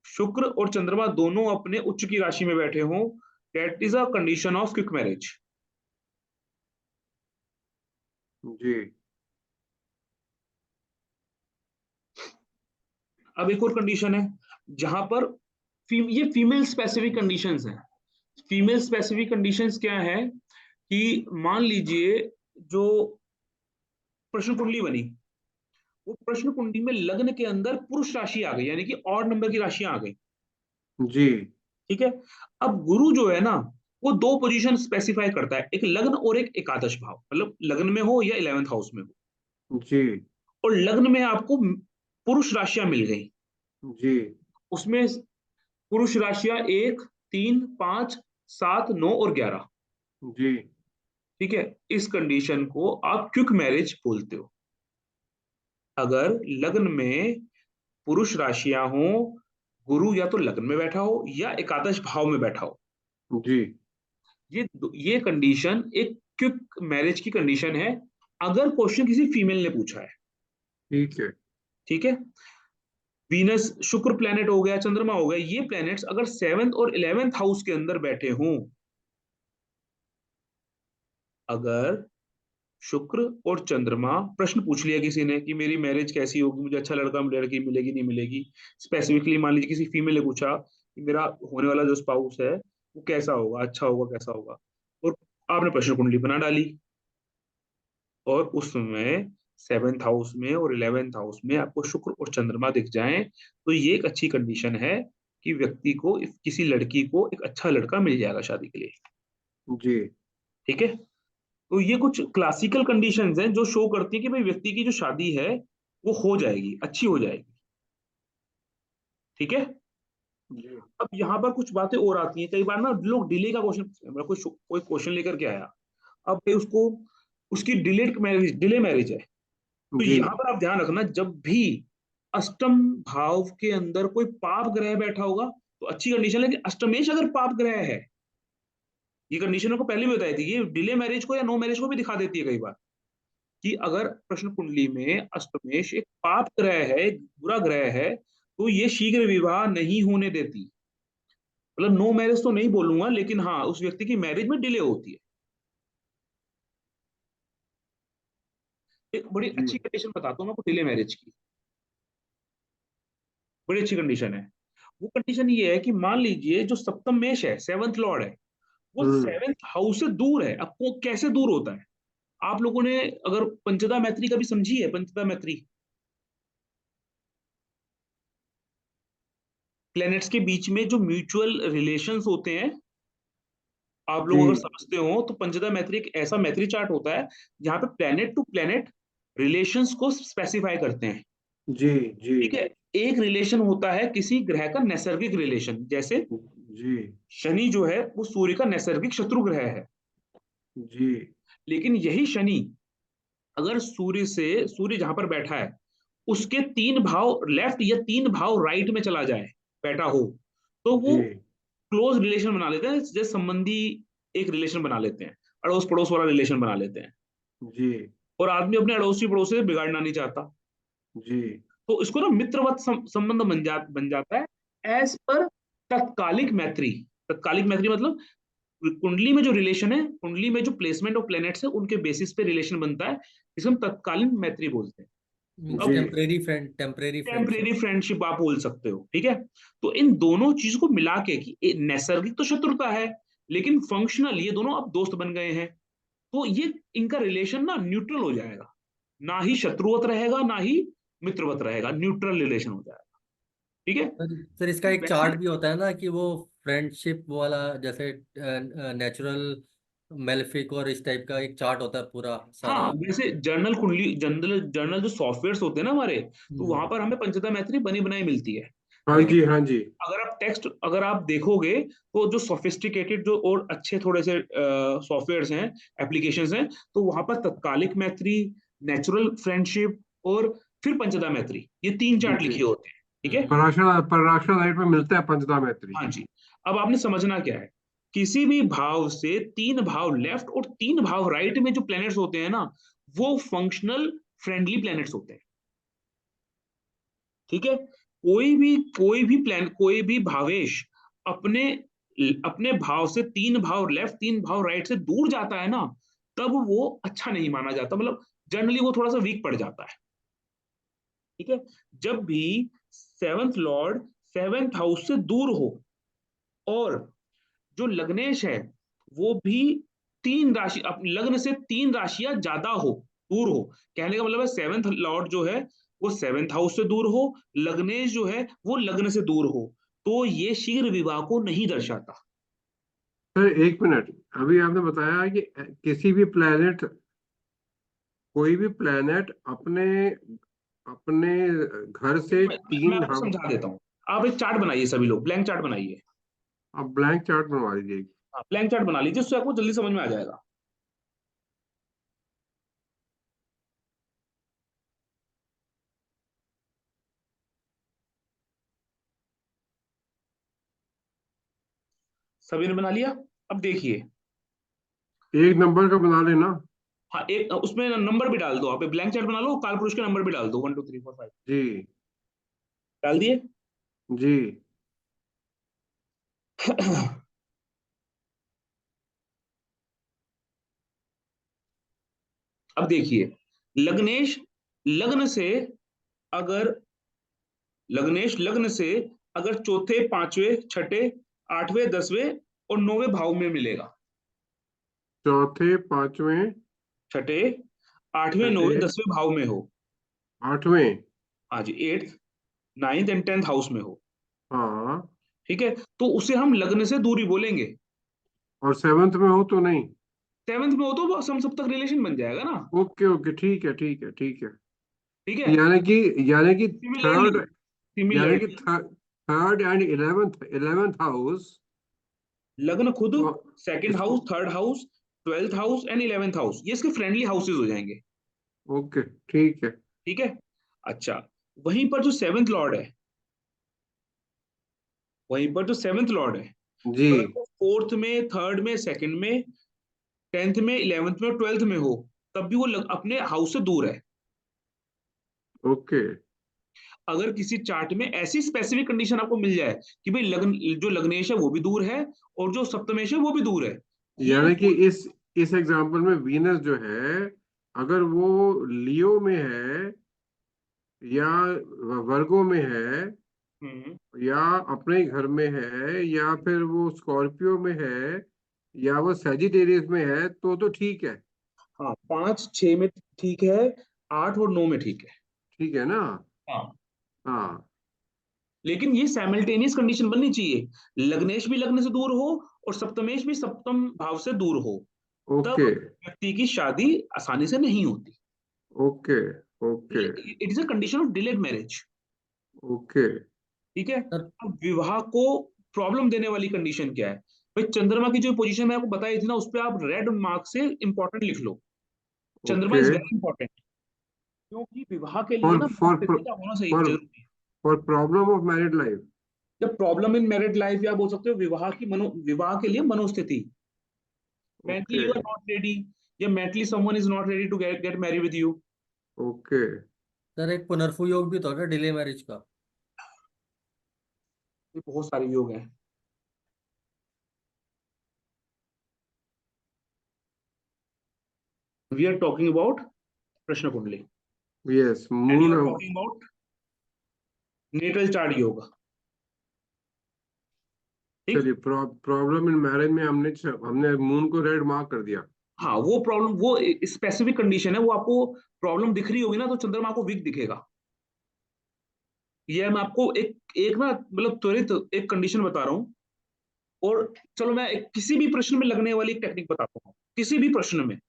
शुक्र और चंद्रमा दोनों अपने उच्च की राशि में बैठे हों, that is a condition of quick marriage. जी अब एक और कंडीशन है जहां पर ये फीमेल स्पेसिफिक कंडीशंस हैं। फीमेल स्पेसिफिक कंडीशंस क्या है कि मान लीजिए जो प्रश्न कुंडली बनी, वो प्रश्न कुंडली में लग्न के अंदर पुरुष राशि आ गई, यानी कि ऑड नंबर की राशियां आ गई। जी ठीक है, अब गुरु जो है ना, वो दो पोजीशन स्पेसिफाई करता है, एक लग्न और एक एकादश भाव, मतलब लग्न में हो या 11th हाउस में हो। जी और लग्न में आपको पुरुष राशियां मिल गई, जी उसमें पुरुष राशियां 1 3 5 7 9 और 11। जी ठीक है, इस कंडीशन को आप क्विक मैरिज बोलते हो। अगर लग्न में पुरुष राशियां हो, गुरु या तो लग्न में बैठा हो या एकादश भाव में बैठा हो, जी ये कंडीशन एक क्विक मैरिज की कंडीशन है, अगर क्वेश्चन किसी फीमेल ने पूछा है। ठीक है। ठीक है, वीनस शुक्र प्लेनेट हो गया, चंद्रमा हो गया, ये प्लैनेट्स अगर 7th और 11th हाउस के अंदर बैठे हों, अगर शुक्र और चंद्रमा, प्रश्न पूछ लिया किसी ने कि मेरी मैरिज कैसी होगी, मुझे अच्छा लड़का लड़की मिलेगी नहीं मिलेगी, स्पेसिफिकली मान लीजिए किसी फीमेल ने पूछा कि मेरा होने वाला जो स्पाउस है वो कैसा होगा, अच्छा होगा, कैसा होगा, और आपने प्रश्न कुंडली बना डाली, और उसमें 7th हाउस में और 11th हाउस में आपको शुक्र और चंद्रमा दिख जाएं, तो ये एक अच्छी कंडीशन है कि व्यक्ति को, किसी लड़की को एक अच्छा लड़का मिल जाएगा शादी के लिए। जी ठीक है, तो ये कुछ क्लासिकल कंडीशंस हैं जो शो करती है कि भाई व्यक्ति की जो शादी है वो हो जाएगी, अच्छी हो जाएगी। ठीक है, जी अब यहाँ पर कुछ बातें और आती हैं, कई बार ना लोग डिले का क्वेश्चन, मतलब कोई क्वेश्चन लेकर के आया, अब भाई उसको, उसकी डिले मैरिज है, तो जी यहाँ पर आप ध्यान रखना, जब भी अष्टम भाव के अंदर कोई पाप ग्रह बैठा होगा तो अच्छी कंडीशन है, कि अष्टमेश अगर पाप ग्रह है, ये कंडीशन को पहले भी बताई थी, ये डिले मैरिज को या नो मैरिज को भी दिखा देती है कई बार, कि अगर प्रश्न कुंडली में अष्टमेश एक पाप ग्रह है, एक बुरा ग्रह है, तो ये शीघ्र विवाह नहीं होने देती। मतलब नो मैरिज तो नहीं बोलूंगा, लेकिन हाँ उस व्यक्ति की मैरिज में डिले होती है। एक बड़ी जी अच्छी कंडीशन बताता हूँ मैं आपको डिले मैरिज की, बड़ी अच्छी कंडीशन है। वो कंडीशन ये है कि मान लीजिए जो सप्तम मेष है, 7th लॉर्ड है, वो हम्म 7th हाउस से दूर है। अब वो कैसे दूर होता है, आप लोगों ने अगर पंचदा मैत्री कभी समझी है, पंचदा मैत्री, प्लैनेट्स के बीच में जो म्यूचुअल रिलेशंस होते हैं, आप लोग जी अगर समझते हो तो पंचदा मैत्री एक ऐसा मैत्री चार्ट होता है जहां पे प्लैनेट टू प्लैनेट रिलेशंस को स्पेसिफाई करते हैं। जी जी ठीक है, एक रिलेशन होता है किसी ग्रह का नैसर्गिक रिलेशन, जैसे जी शनि जो है वो सूर्य का नैसर्गिक शत्रु ग्रह है। जी लेकिन यही शनि अगर सूर्य जहां पर बैठा है उसके 3 भाव लेफ्ट या 3 भाव राइट में चला जाए, बैठा हो, तो वो जी क्लोज रिलेशन बना लेते हैं, जैसे संबंधी एक रिलेशन बना लेते हैं, अड़ोस पड़ोस वाला रिलेशन बना लेते हैं, जी और आदमी अपने अड़ोसी पड़ोसी से बिगाड़ना नहीं चाहता, जी तो इसको ना मित्रवत संबंध बन जाता है, एज पर तत्कालिक मैत्री। तत्कालिक मैत्री मतलब कुंडली में जो रिलेशन है, कुंडली में जो प्लेसमेंट ऑफ प्लैनेट्स है उनके बेसिस पे रिलेशन बनता है, जिसे हम तत्कालीन मैत्री बोलते हैं। मीन्स अब टेम्परेरी फ्रेंडशिप। टेम्परेरी फ्रेंडशिप आप बोल सकते हो। ठीक है, तो इन दोनों चीज को मिला के, कि नैसर्गिक तो शत्रुता है, लेकिन फंक्शनल ये दोनों अब दोस्त बन गए हैं, तो ये इनका रिलेशन ना न्यूट्रल हो जाएगा, ना ही शत्रुवत रहेगा ना ही मित्रवत रहेगा, न्यूट्रल रिलेशन हो जाएगा। ठीक है। सर इसका एक वैसे चार्ट भी होता है ना कि वो फ्रेंडशिप वाला, जैसे नेचुरल, मेलेफिक और इस टाइप का एक चार्ट होता है पूरा सारा। हाँ, वैसे जर्नल कुंडली, जर्नल जर्नल जो सॉफ्टवेयर्स होते हैं ना हमारे, तो वहां पर हमें पंचतंत्र मैत्री बनी बनाई मिलती है। हाँ लेकिन जी, हाँ जी। अगर आप देखोगे तो जो सोफिस्टिकेटेड जो और अच्छे थोड़े से सॉफ्टवेयर्स हैं, एप्लीकेशंस हैं, तो वहां पर तत्कालिक मैत्री, नेचुरल फ्रेंडशिप और फिर पंचदा मैत्री, ये 3 चार्ट जी, लिखे होते हैं। ठीक है। पराशर राइट में मिलता है पंचदा मैत्री। हाँ जी। अब आपने समझना क्या है, किसी भी भाव से 3 भाव लेफ्ट और 3 भाव राइट में जो प्लैनेट्स होते हैं ना, वो फंक्शनल फ्रेंडली प्लैनेट्स होते हैं। ठीक है। कोई भी भावेश अपने अपने भाव से 3 भाव लेफ्ट 3 भाव राइट से दूर जाता है ना, तब वो अच्छा नहीं माना जाता, मतलब जनरली वो थोड़ा सा वीक पड़ जाता है। ठीक है। जब भी 7th लॉर्ड 7th हाउस से दूर हो और जो लग्नेश है वो भी 3 राशि लग्न से 3 राशियां ज्यादा हो, दूर हो, कहने का मतलब है 7th लॉर्ड जो है वो 7th हाउस से दूर हो, लग्नेश जो है वो लग्न से दूर हो, तो ये शीघ्र विवाह को नहीं दर्शाता। सर एक मिनट, अभी आपने बताया कि किसी भी प्लेनेट, कोई भी प्लेनेट अपने अपने घर से मैं तीन आपको हम। समझा देता हूँ। आप एक चार्ट बनाइए, सभी लोग ब्लैंक चार्ट बनाइए। आप ब्लैंक चार्ट बनवा दीजिए। हाँ, ब्लैंक चार्ट बना लीजिए, उससे आपको जल्दी समझ में आ जाएगा। सभी ने बना लिया? अब देखिए। एक नंबर का बना लेना। हाँ, एक उसमें नंबर भी डाल दो, आप ब्लैंक चार्ट बना लो, काल पुरुष के नंबर भी डाल दो, 1 2 3 4 5। जी डाल दिए? जी। अब देखिए, लग्नेश लग्न से अगर लग्नेश लग्न से अगर चौथे, पांचवें, छठे, आठवें, 10वें और 9वें भाव में मिलेगा, चौथे, पांचवें, छठे, आठवें, छठे, 9वें, 10वें भाव में हो, आठवें। हाँ जी, 8th, 9th and 10th house में हो, हाँ। ठीक है, तो उसे हम लग्न से दूरी बोलेंगे। और सेवंथ में हो तो नहीं? 7th में हो तो वो सम सब तक रिलेशन बन जाएगा ना। ओके ओके, ठीक है ठीक है ठीक है। ठीक है। यानी कि सिमिलरली, थर्ड, यानी कि similarly third and eleventh house. लग्न खुद, second house, third house, 12th house and 11th house, ये इसके फ्रेंडली हाउसेज हो जाएंगे। ओके ठीक है। ठीक है। अच्छा, वहीं पर जो 7th लॉर्ड है, वहीं पर जो 7th लॉर्ड है, जी। अगर वो 4th में, 3rd में, 2nd में, 10th में, 11th में और 12th में हो, तब भी वो अपने हाउस से दूर है। ओके। अगर किसी चार्ट में ऐसी स्पेसिफिक कंडीशन आपको मिल जाए कि भाई लग्न, जो लग्नेश है वो भी दूर है और जो सप्तमेश है वो भी दूर है, ये यानी कि इस एग्जांपल में वीनस जो है, अगर वो लियो में है या वर्गो में है हम्म, या अपने घर में है या फिर वो स्कॉर्पियो में है या वो सेजिटेरियस में है तो ठीक है। हाँ, 5 6 में ठीक है, 8 और 9 में ठीक है। ठीक है ना? हाँ, हाँ। लेकिन ये साइमल्टेनियस कंडीशन बननी चाहिए, लग्नेश भी लग्न से दूर हो और सप्तमेश भी सप्तम भाव से दूर हो, तब ओके व्यक्ति की शादी आसानी से नहीं होती। Okay okay it is a condition of delayed marriage. Okay. ठीक है। सर अब विवाह को प्रॉब्लम देने वाली कंडीशन क्या है? भाई चंद्रमा की जो पोजीशन मैंने आपको बताई थी ना, उस पर आप रेड मार्क से इंपॉर्टेंट लिख लो, चंद्रमा ओके। इज वेरी इंपॉर्टेंट, क्योंकि विवाह के लिए फॉर ना फॉर मनोस्थिति होना सही फॉर जरूरी है। For problem of married life. जब प्रॉब्लम इन मैरिड लाइफ, या बोल सकते हो विवाह के लिए मनोस्थिति, mentally okay you are not ready, या mentally someone is not ready to get married with you। Okay. Sir एक पुनर्फु योग भी तो है डिले मैरिज का। ये बहुत सारे योग हैं। We are talking about प्रश्न कुंडली, yes, and you moon. are talking about natal chart योग। ठीक। चलिए, प्रॉब्लम इन मैरिज में हमने मून को रेड मार्क कर दिया। हाँ, वो प्रॉब्लम, वो स्पेसिफिक कंडीशन है, वो आपको प्रॉब्लम दिख रही होगी ना तो चंद्रमा आपको वीक दिखेगा। ये मैं आपको एक एक ना मतलब त्वरित एक कंडीशन बता रहा हूँ। और चलो मैं किसी भी प्रश्न में लगने वाली एक टेक्निक बताता हूँ, किसी भी प्रश्न में,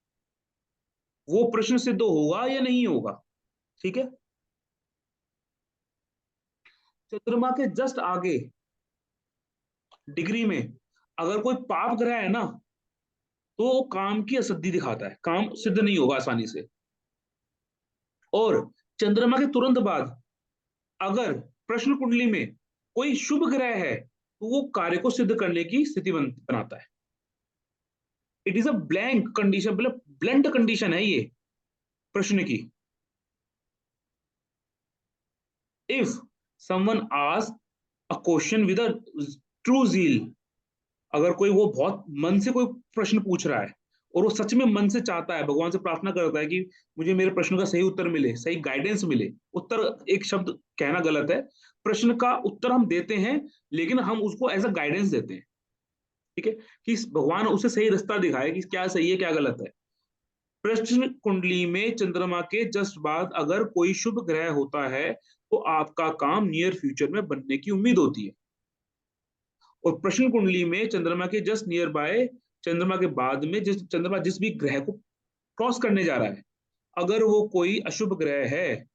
वो प्रश्न सिद्ध होगा या नहीं होगा, ठीक है। चंद्रमा के जस्ट आगे डिग्री में अगर कोई पाप ग्रह है ना, तो वो काम की असिद्धि दिखाता है, काम सिद्ध नहीं होगा आसानी से। और चंद्रमा के तुरंत बाद अगर प्रश्न कुंडली में कोई शुभ ग्रह है तो वो कार्य को सिद्ध करने की स्थिति बनाता है। It is a blank condition, मतलब ब्लंट कंडीशन है ये प्रश्न की। If someone ask a question with a true zeal, अगर कोई वो बहुत मन से कोई प्रश्न पूछ रहा है और वो सच में मन से चाहता है, भगवान से प्रार्थना करता है कि मुझे मेरे प्रश्न का सही उत्तर मिले, सही गाइडेंस मिले। उत्तर एक शब्द कहना गलत है, प्रश्न का उत्तर हम देते हैं लेकिन हम उसको एज अ गाइडेंस देते हैं, ठीक है, कि भगवान उसे सही रास्ता दिखाए कि क्या सही है क्या गलत है। प्रश्न कुंडली में चंद्रमा के जस्ट बाद अगर कोई शुभ ग्रह होता है तो आपका काम नियर फ्यूचर में बनने की उम्मीद होती है। और प्रश्न कुंडली में चंद्रमा के जस्ट नियर बाय, चंद्रमा के बाद में चंद्रमा जिस भी ग्रह को क्रॉस करने जा रहा है, अगर वो कोई अशुभ ग्रह है,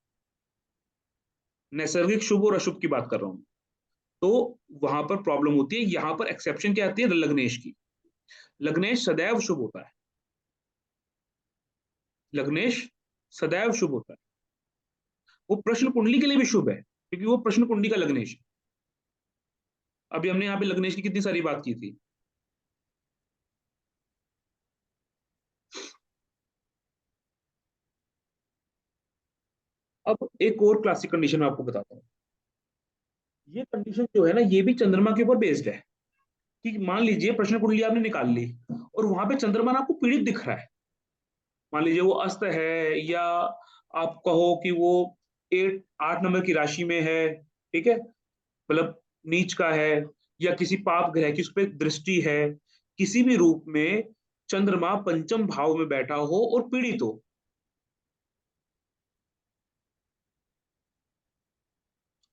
नैसर्गिक शुभ और अशुभ की बात कर रहा हूं, तो वहां पर प्रॉब्लम होती है। यहां पर एक्सेप्शन क्या आती है? लग्नेश की। लग्नेश सदैव शुभ होता है, लग्नेश सदैव शुभ होता है। वो प्रश्न कुंडली के लिए भी शुभ है क्योंकि वो प्रश्न कुंडली का लग्नेश है। अभी हमने यहाँ पे लग्नेश की कितनी सारी बात की थी। अब एक और क्लासिक कंडीशन मैं आपको बताता हूँ। ये कंडीशन जो है ना, ये भी चंद्रमा के ऊपर बेस्ड है कि मान लीजिए प्रश्न कुंडली आपने निकाल ली और वहां पे चंद्रमा आपको पीड़ित दिख रहा है। मान लीजिए वो अस्त है, या आप कहो कि वो 8 नंबर की राशि में है, ठीक है, मतलब नीच का है, या किसी पाप ग्रह की उस पर दृष्टि है, किसी भी रूप में चंद्रमा पंचम भाव में बैठा हो और पीड़ित हो,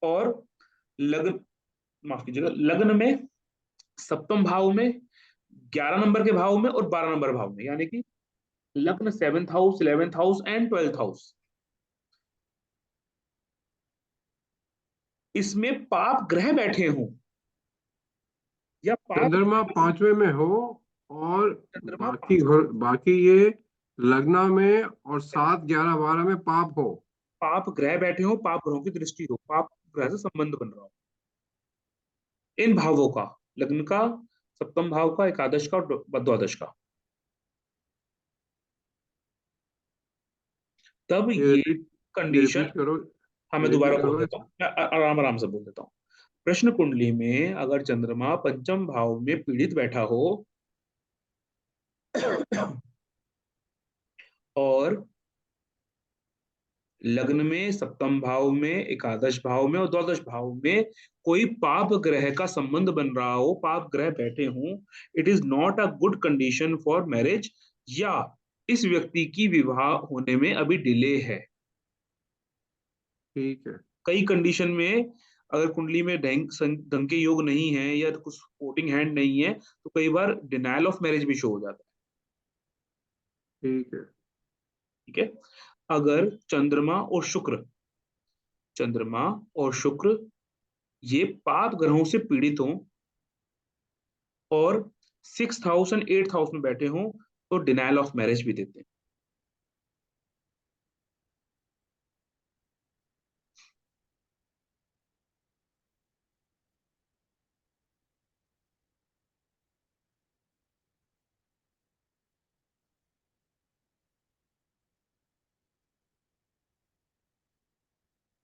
और लग्न, माफ कीजिएगा, लग्न में सप्तम भाव में, 11 नंबर के भाव में और 12 नंबर भाव में, यानी कि लग्न 7th house, 11th house and 12th house, इसमें पाप ग्रह बैठे हों या पाप, चंद्रमा पांचवें में हो और चंद्रमा बाकी ये लग्ना में और 7, 11, 12 में पाप हो। पाप ग्रह बैठे हो, पाप ग्रहों की दृष्टि हो, पाप ग्रह से संबंध बन रहा हो, इन भावों का, लग्न का, सप्तम भाव का, एकादश का और द्वादश का, तब ये ये कंडीशन। रिपीट करो, हाँ, मैं दोबारा रिपीट बोल करो। देता हूँ, मैं आराम आराम से बोल देता हूँ। प्रश्न कुंडली में अगर चंद्रमा पंचम भाव में पीड़ित बैठा हो और लग्न में, सप्तम भाव में, एकादश भाव में और द्वादश भाव में कोई पाप ग्रह का संबंध बन रहा हो, पाप ग्रह बैठे हों, it is not a good condition for marriage, या इस व्यक्ति की विवाह होने में अभी डिले है। ठीक है, कई कंडीशन में अगर कुंडली में ढंग के योग नहीं है या तो कुछ सपोर्टिंग हैंड नहीं है तो कई बार डिनायल ऑफ मैरिज भी शो हो जाता ठीक है। है, ठीक है। अगर चंद्रमा और शुक्र ये पाप ग्रहों से पीड़ित हों और 6th house and 8th house में बैठे हों तो डिनायल ऑफ मैरिज भी देते हैं।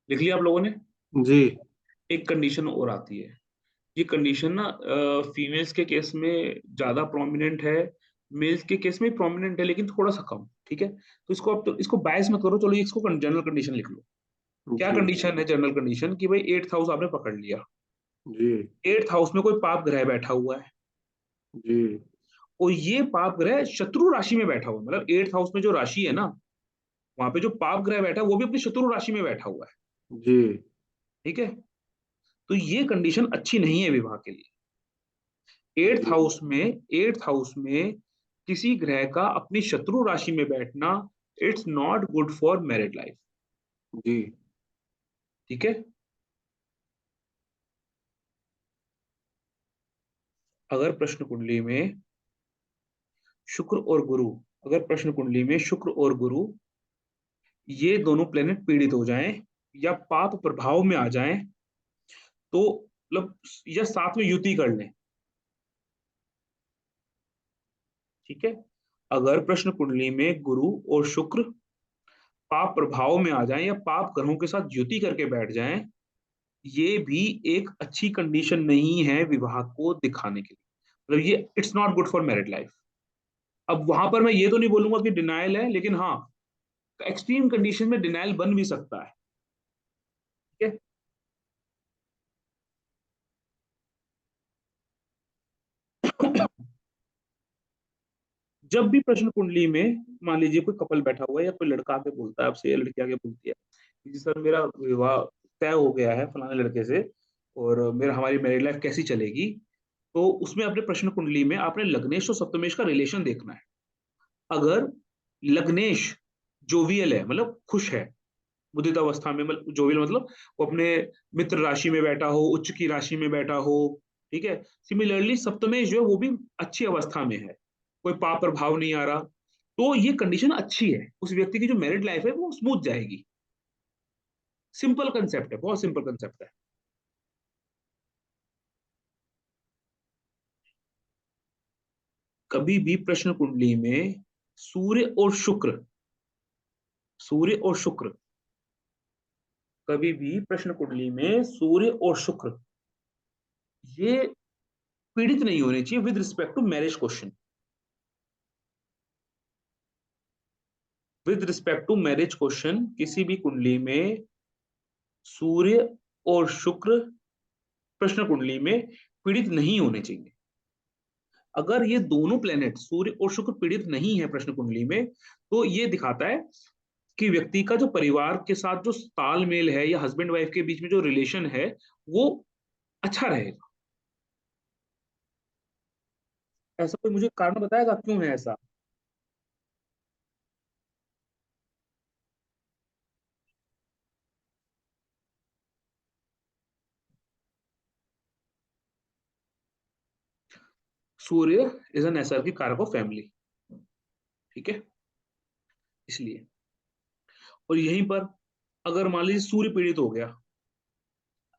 लिख लिया आप लोगों ने? जी। एक कंडीशन और आती है, ये कंडीशन ना फीमेल्स के केस में ज्यादा प्रोमिनेंट है, मेल्स के केस में प्रोमिनेंट है लेकिन थोड़ा सा कम, ठीक है। तो इसको आप तो इसको बायस मत करो, चलो इसको जनरल कंडीशन लिख लो। क्या जी। कंडीशन है जनरल कंडीशन? कि भाई 8th हाउस आपने पकड़ लिया, जी 8th हाउस में कोई पाप ग्रह बैठा हुआ है, जी और ये पाप ग्रह शत्रु राशि में बैठा हुआ है, मतलब 8th हाउस में जो राशि है ना, वहां पे जो पाप ग्रह बैठा है वो भी अपनी शत्रु राशि में बैठा हुआ है। जी ठीक है, तो ये कंडीशन अच्छी नहीं है विवाह के लिए। एट्थ जी हाउस में एट्थ हाउस में किसी ग्रह का अपनी शत्रु राशि में बैठना, it's not good for married life. जी ठीक है, अगर प्रश्न कुंडली में शुक्र और गुरु अगर प्रश्न कुंडली में शुक्र और गुरु ये दोनों प्लेनेट पीड़ित हो जाएं या पाप प्रभाव में आ जाएं, तो मतलब या साथ में युति कर लें। ठीक है, अगर प्रश्न कुंडली में गुरु और शुक्र पाप प्रभाव में आ जाएं या पाप ग्रहों के साथ युति करके बैठ जाएं, ये भी एक अच्छी कंडीशन नहीं है विवाह को दिखाने के लिए। मतलब ये it's not good for married life. अब वहां पर मैं ये तो नहीं बोलूंगा कि डिनायल है, लेकिन हाँ, एक्सट्रीम कंडीशन में डिनायल बन भी सकता है। ठीक है, जब भी प्रश्न कुंडली में मान लीजिए कोई कपल बैठा हुआ है या कोई लड़का आके बोलता है आपसे या लड़की आके बोलती है कि जी सर मेरा विवाह तय हो गया है फलाने लड़के से, और मेरा हमारी मैरिड लाइफ कैसी चलेगी, तो उसमें अपने प्रश्न कुंडली में आपने लग्नेश और सप्तमेश का रिलेशन देखना है। अगर लग्नेश जोवियल है, मतलब खुश है मुदित अवस्था में, मतलब जोवियल मतलब वो अपने मित्र राशि में बैठा हो, उच्च की राशि में बैठा हो। ठीक है, सिमिलरली सप्तमेश जो है वो भी अच्छी अवस्था में है, कोई पाप प्रभाव नहीं आ रहा, तो ये कंडीशन अच्छी है, उस व्यक्ति की जो मैरिड लाइफ है वो स्मूथ जाएगी। सिंपल कंसेप्ट है, बहुत सिंपल कंसेप्ट है। कभी भी प्रश्न कुंडली में सूर्य और शुक्र सूर्य और शुक्र कभी भी प्रश्न कुंडली में सूर्य और शुक्र ये पीड़ित नहीं होने चाहिए with respect to marriage question. With respect to marriage question किसी भी कुंडली में सूर्य और शुक्र प्रश्न कुंडली में पीड़ित नहीं होने चाहिए। अगर ये दोनों प्लेनेट सूर्य और शुक्र पीड़ित नहीं है प्रश्न कुंडली में, तो ये दिखाता है कि व्यक्ति का जो परिवार के साथ जो तालमेल है या हस्बैंड वाइफ के बीच में जो रिलेशन है वो अच्छा रहेगा। ऐसा कोई मुझे कारण बताएगा क्यों है ऐसा? सूर्य इज एन एसआर की कारक ऑफ फैमिली। ठीक है, इसलिए, और यहीं पर अगर मान लीजिए सूर्य पीड़ित हो गया,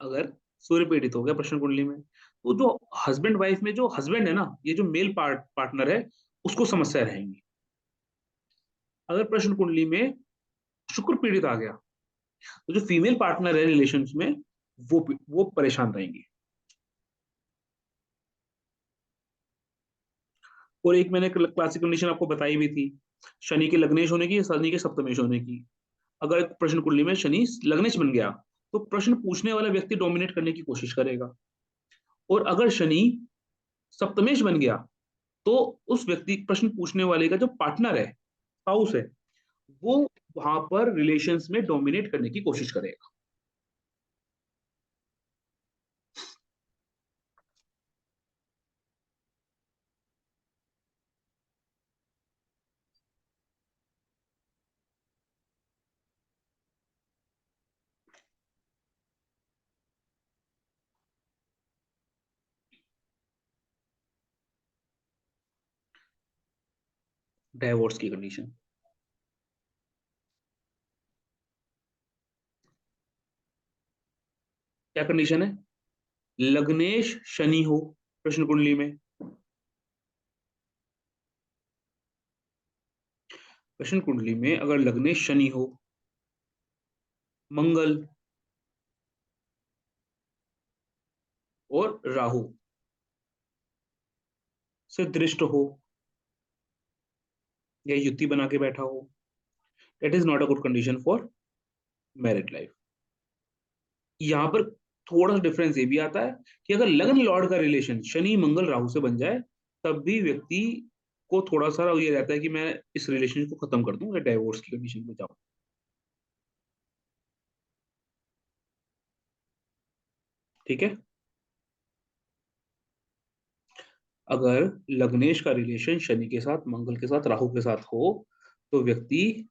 अगर सूर्य पीड़ित हो गया प्रश्न कुंडली में, तो जो हस्बैंड वाइफ में जो हस्बैंड है ना, ये जो मेल पार्टनर है, उसको समस्या रहेंगी। अगर प्रश्न कुंडली में शुक्र पीड़ित आ गया, तो जो फीमेल पार्टनर है रिलेशन में वो परेशान रहेंगी। और एक मैंने क्लासिक कंडीशन आपको बताई भी थी, शनि के लग्नेश होने की या शनि के सप्तमेश होने की। अगर प्रश्न कुंडली में शनि लग्नेश बन गया, तो प्रश्न पूछने वाला व्यक्ति डोमिनेट करने की कोशिश करेगा, और अगर शनि सप्तमेश बन गया, तो उस व्यक्ति प्रश्न पूछने वाले का जो पार्टनर है, स्पाउस है, वो वहां पर रिलेशंस में डोमिनेट करने की कोशिश करेगा। डाइवोर्स की कंडीशन क्या कंडीशन है? लग्नेश शनि हो प्रश्न कुंडली में, प्रश्न कुंडली में अगर लग्नेश शनि हो, मंगल और राहु से दृष्ट हो या युति बना के बैठा हो, that is not a good condition for married life. यहां पर थोड़ा सा डिफरेंस ये भी आता है कि अगर लग्न लॉर्ड का रिलेशन शनि मंगल राहु से बन जाए, तब भी व्यक्ति को थोड़ा सा ये रहता है कि मैं इस रिलेशन को खत्म कर दूं या डाइवोर्स की कंडीशन में जाऊं। ठीक है। अगर लग्नेश का रिलेशन शनि के साथ, मंगल के साथ, राहु के साथ हो, तो व्यक्ति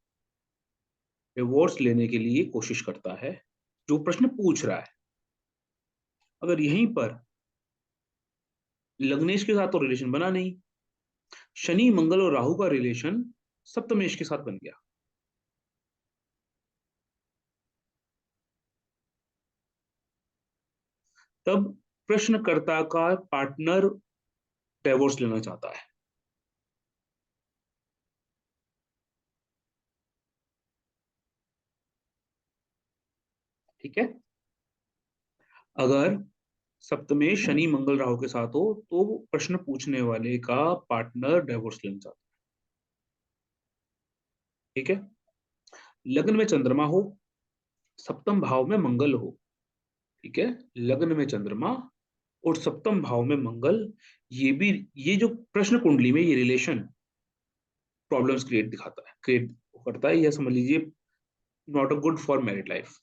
डिवोर्स लेने के लिए कोशिश करता है, जो प्रश्न पूछ रहा है। अगर यहीं पर लग्नेश के साथ तो रिलेशन बना नहीं, शनि मंगल और राहु का रिलेशन सप्तमेश के साथ बन गया, तब प्रश्नकर्ता का पार्टनर डिवोर्स लेना चाहता है। ठीक है। अगर सप्तमेश शनि मंगल राहु के साथ हो, तो प्रश्न पूछने वाले का पार्टनर डिवोर्स लेना चाहता है। ठीक है। लग्न में चंद्रमा हो, सप्तम भाव में मंगल हो। ठीक है। लग्न में चंद्रमा और सप्तम भाव में मंगल, ये भी, ये जो प्रश्न कुंडली में ये रिलेशन प्रॉब्लम्स क्रिएट करता है, या समझ लीजिए not a good for married life.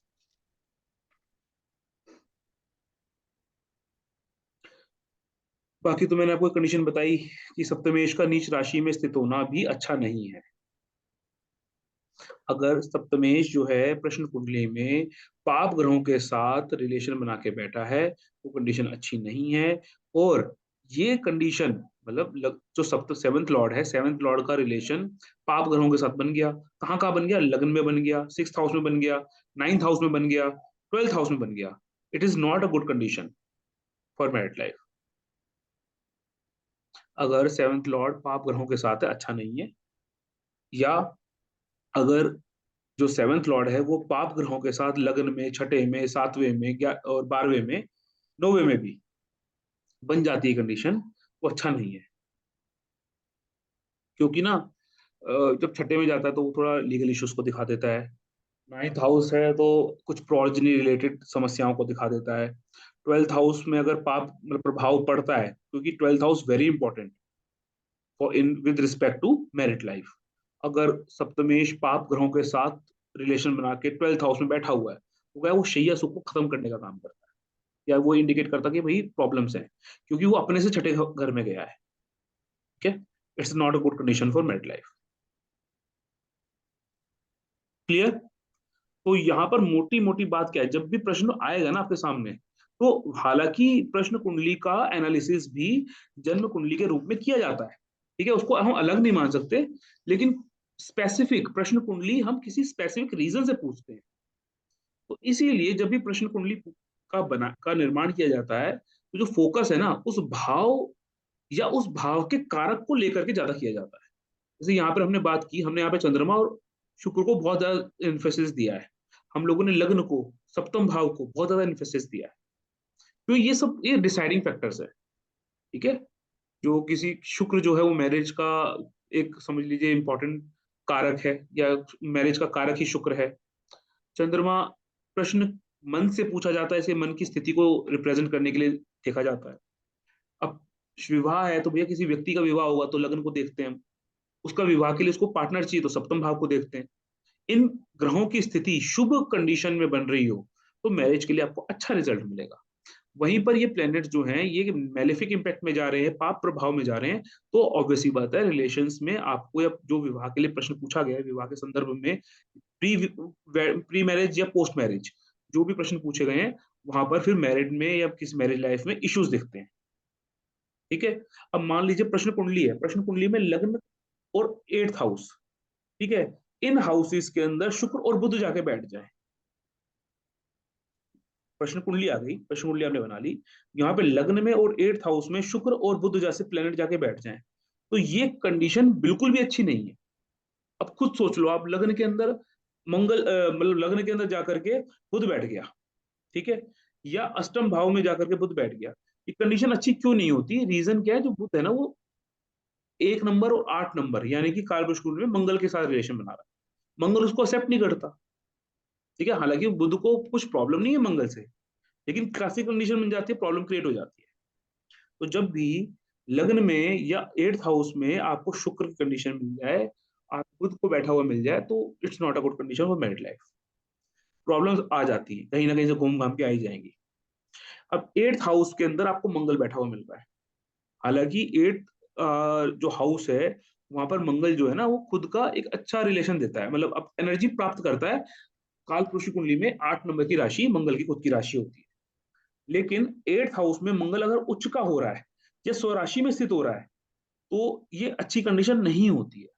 बाकी तो मैंने आपको कंडीशन बताई कि सप्तमेश का नीच राशि में स्थित होना भी अच्छा नहीं है। अगर सप्तमेश जो है प्रश्न कुंडली में पाप ग्रहों के साथ रिलेशन बना के बैठा है, वो कंडीशन अच्छी नहीं है। और ये कंडीशन मतलब जो सप्त सेवंथ लॉर्ड है, सेवंथ लॉर्ड का रिलेशन पाप ग्रहों के साथ बन गया, कहाँ कहाँ बन गया? लग्न में बन गया, 6th हाउस में बन गया, 9th हाउस में बन गया, 12th हाउस में बन गया। It is not a good condition for married life. अगर सेवंथ लॉर्ड पाप ग्रहों के साथ है, अच्छा नहीं है। या अगर जो सेवंथ लॉर्ड है वो पाप ग्रहों के साथ लग्न में, छठे में, 7वें में, और 12वें में, 9वें में भी बन जाती है कंडीशन, वो अच्छा नहीं है। क्योंकि ना जब छठे में जाता है तो वो थोड़ा लीगल इश्यूज को दिखा देता है। 9th हाउस है तो कुछ प्रोजनी रिलेटेड समस्याओं को दिखा देता है। 12th हाउस में अगर पाप प्रभाव पड़ता है, क्योंकि 12th house very important for in with respect to married life. अगर सप्तमेश पाप ग्रहों के साथ रिलेशन बना के 12th हाउस में बैठा हुआ है, तो क्या वो शैया सुख को खत्म करने का काम करता है, या वो इंडिकेट करता है कि भाई प्रॉब्लम्स हैं, क्योंकि वो अपने से छठे घर में गया है। ठीक है। It's not a good condition for married life. Clear? तो यहाँ पर मोटी मोटी बात क्या है, जब भी प्रश्न आएगा ना आपके सामने, तो हालांकि प्रश्न कुंडली का एनालिसिस भी जन्म कुंडली के रूप में किया जाता है। ठीक है, उसको हम अलग नहीं मान सकते, लेकिन स्पेसिफिक प्रश्न कुंडली हम किसी स्पेसिफिक रीजन से पूछते हैं। तो इसीलिए जब भी प्रश्न कुंडली का निर्माण किया जाता है, तो जो फोकस है ना, उस भाव या उस भाव के कारक को लेकर के ज्यादा किया जाता है। जैसे यहाँ पर हमने बात की, हमने यहाँ पे चंद्रमा और शुक्र को बहुत ज्यादा इन्फोसिस दिया है, हम लोगों ने लग्न को, सप्तम भाव को बहुत ज्यादा इन्फोसिस दिया है। तो ये सब ये डिसाइडिंग फैक्टर्स है। ठीक है। जो किसी शुक्र जो है वो मैरिज का एक समझ लीजिए इंपॉर्टेंट कारक है, या मैरिज का कारक ही शुक्र है। चंद्रमा प्रश्न मन से पूछा जाता है, इसे मन की स्थिति को रिप्रेजेंट करने के लिए देखा जाता है। अब विवाह है तो भैया किसी व्यक्ति का विवाह होगा तो लग्न को देखते हैं हम, उसका विवाह के लिए उसको पार्टनर चाहिए तो सप्तम भाव को देखते हैं। इन ग्रहों की स्थिति शुभ कंडीशन में बन रही हो, तो मैरिज के लिए आपको अच्छा रिजल्ट मिलेगा। वहीं पर ये प्लैनेट जो हैं ये मेलेफिक इंपैक्ट में जा रहे हैं, पाप प्रभाव में जा रहे हैं, तो ऑब्वियस ही बात है रिलेशंस में आपको, या जो विवाह के लिए प्रश्न पूछा गया है विवाह के संदर्भ में, प्री प्री मैरिज या पोस्ट मैरिज जो भी प्रश्न पूछे गए हैं, वहां पर फिर मैरिड में या किसी मैरिज लाइफ में इश्यूज दिखते हैं। ठीक है। अब मान लीजिए प्रश्न कुंडली है, प्रश्न कुंडली में लग्न और 8th हाउस, ठीक है, इन हाउसेस के अंदर शुक्र और बुध जाके बैठ जाए। प्रश्न कुंडली आ गई, प्रश्न कुंडली आपने बना ली, यहाँ पे लग्न में और 8th हाउस में शुक्र और बुध जैसे प्लेनेट जाके बैठ जाएं, तो ये कंडीशन बिल्कुल भी अच्छी नहीं है। अब खुद सोच लो, आप लग्न के अंदर मंगल मतलब लग्न के अंदर जाकर के बुध बैठ गया, ठीक है, या अष्टम भाव में जाकर के बुध बैठ गया, ये कंडीशन अच्छी क्यों नहीं होती? रीजन क्या है? जो बुध है ना वो 1 नंबर और 8 नंबर यानी कि कालपुरुष कुंडली में मंगल के साथ रिलेशन बना रहा है, मंगल उसको एक्सेप्ट नहीं करता। ठीक है, हालांकि बुध को कुछ प्रॉब्लम नहीं है मंगल से, लेकिन क्लासिकल कंडीशन बन जाती है, प्रॉब्लम क्रिएट हो जाती है। तो जब भी लग्न में या 8th हाउस में आपको शुक्र की कंडीशन मिल जाए, आप बुध को बैठा हुआ मिल जाए, तो it's not a good condition for married life. Problems आ जाती हैं, कहीं ना कहीं से घूम घाम के आ ही जाएंगी। अब 8th हाउस के अंदर आपको मंगल बैठा हुआ मिल रहा है। हालांकि 8th जो हाउस है, वहां पर मंगल जो है ना, वो खुद का एक अच्छा रिलेशन देता है, मतलब अब एनर्जी प्राप्त करता है। काल पुरुष कुंडली में 8 नंबर की राशि मंगल की खुद की राशि होती है। लेकिन 8th हाउस में मंगल अगर उच्च का हो रहा है या स्वराशि में स्थित हो रहा है, तो ये अच्छी कंडीशन नहीं होती है।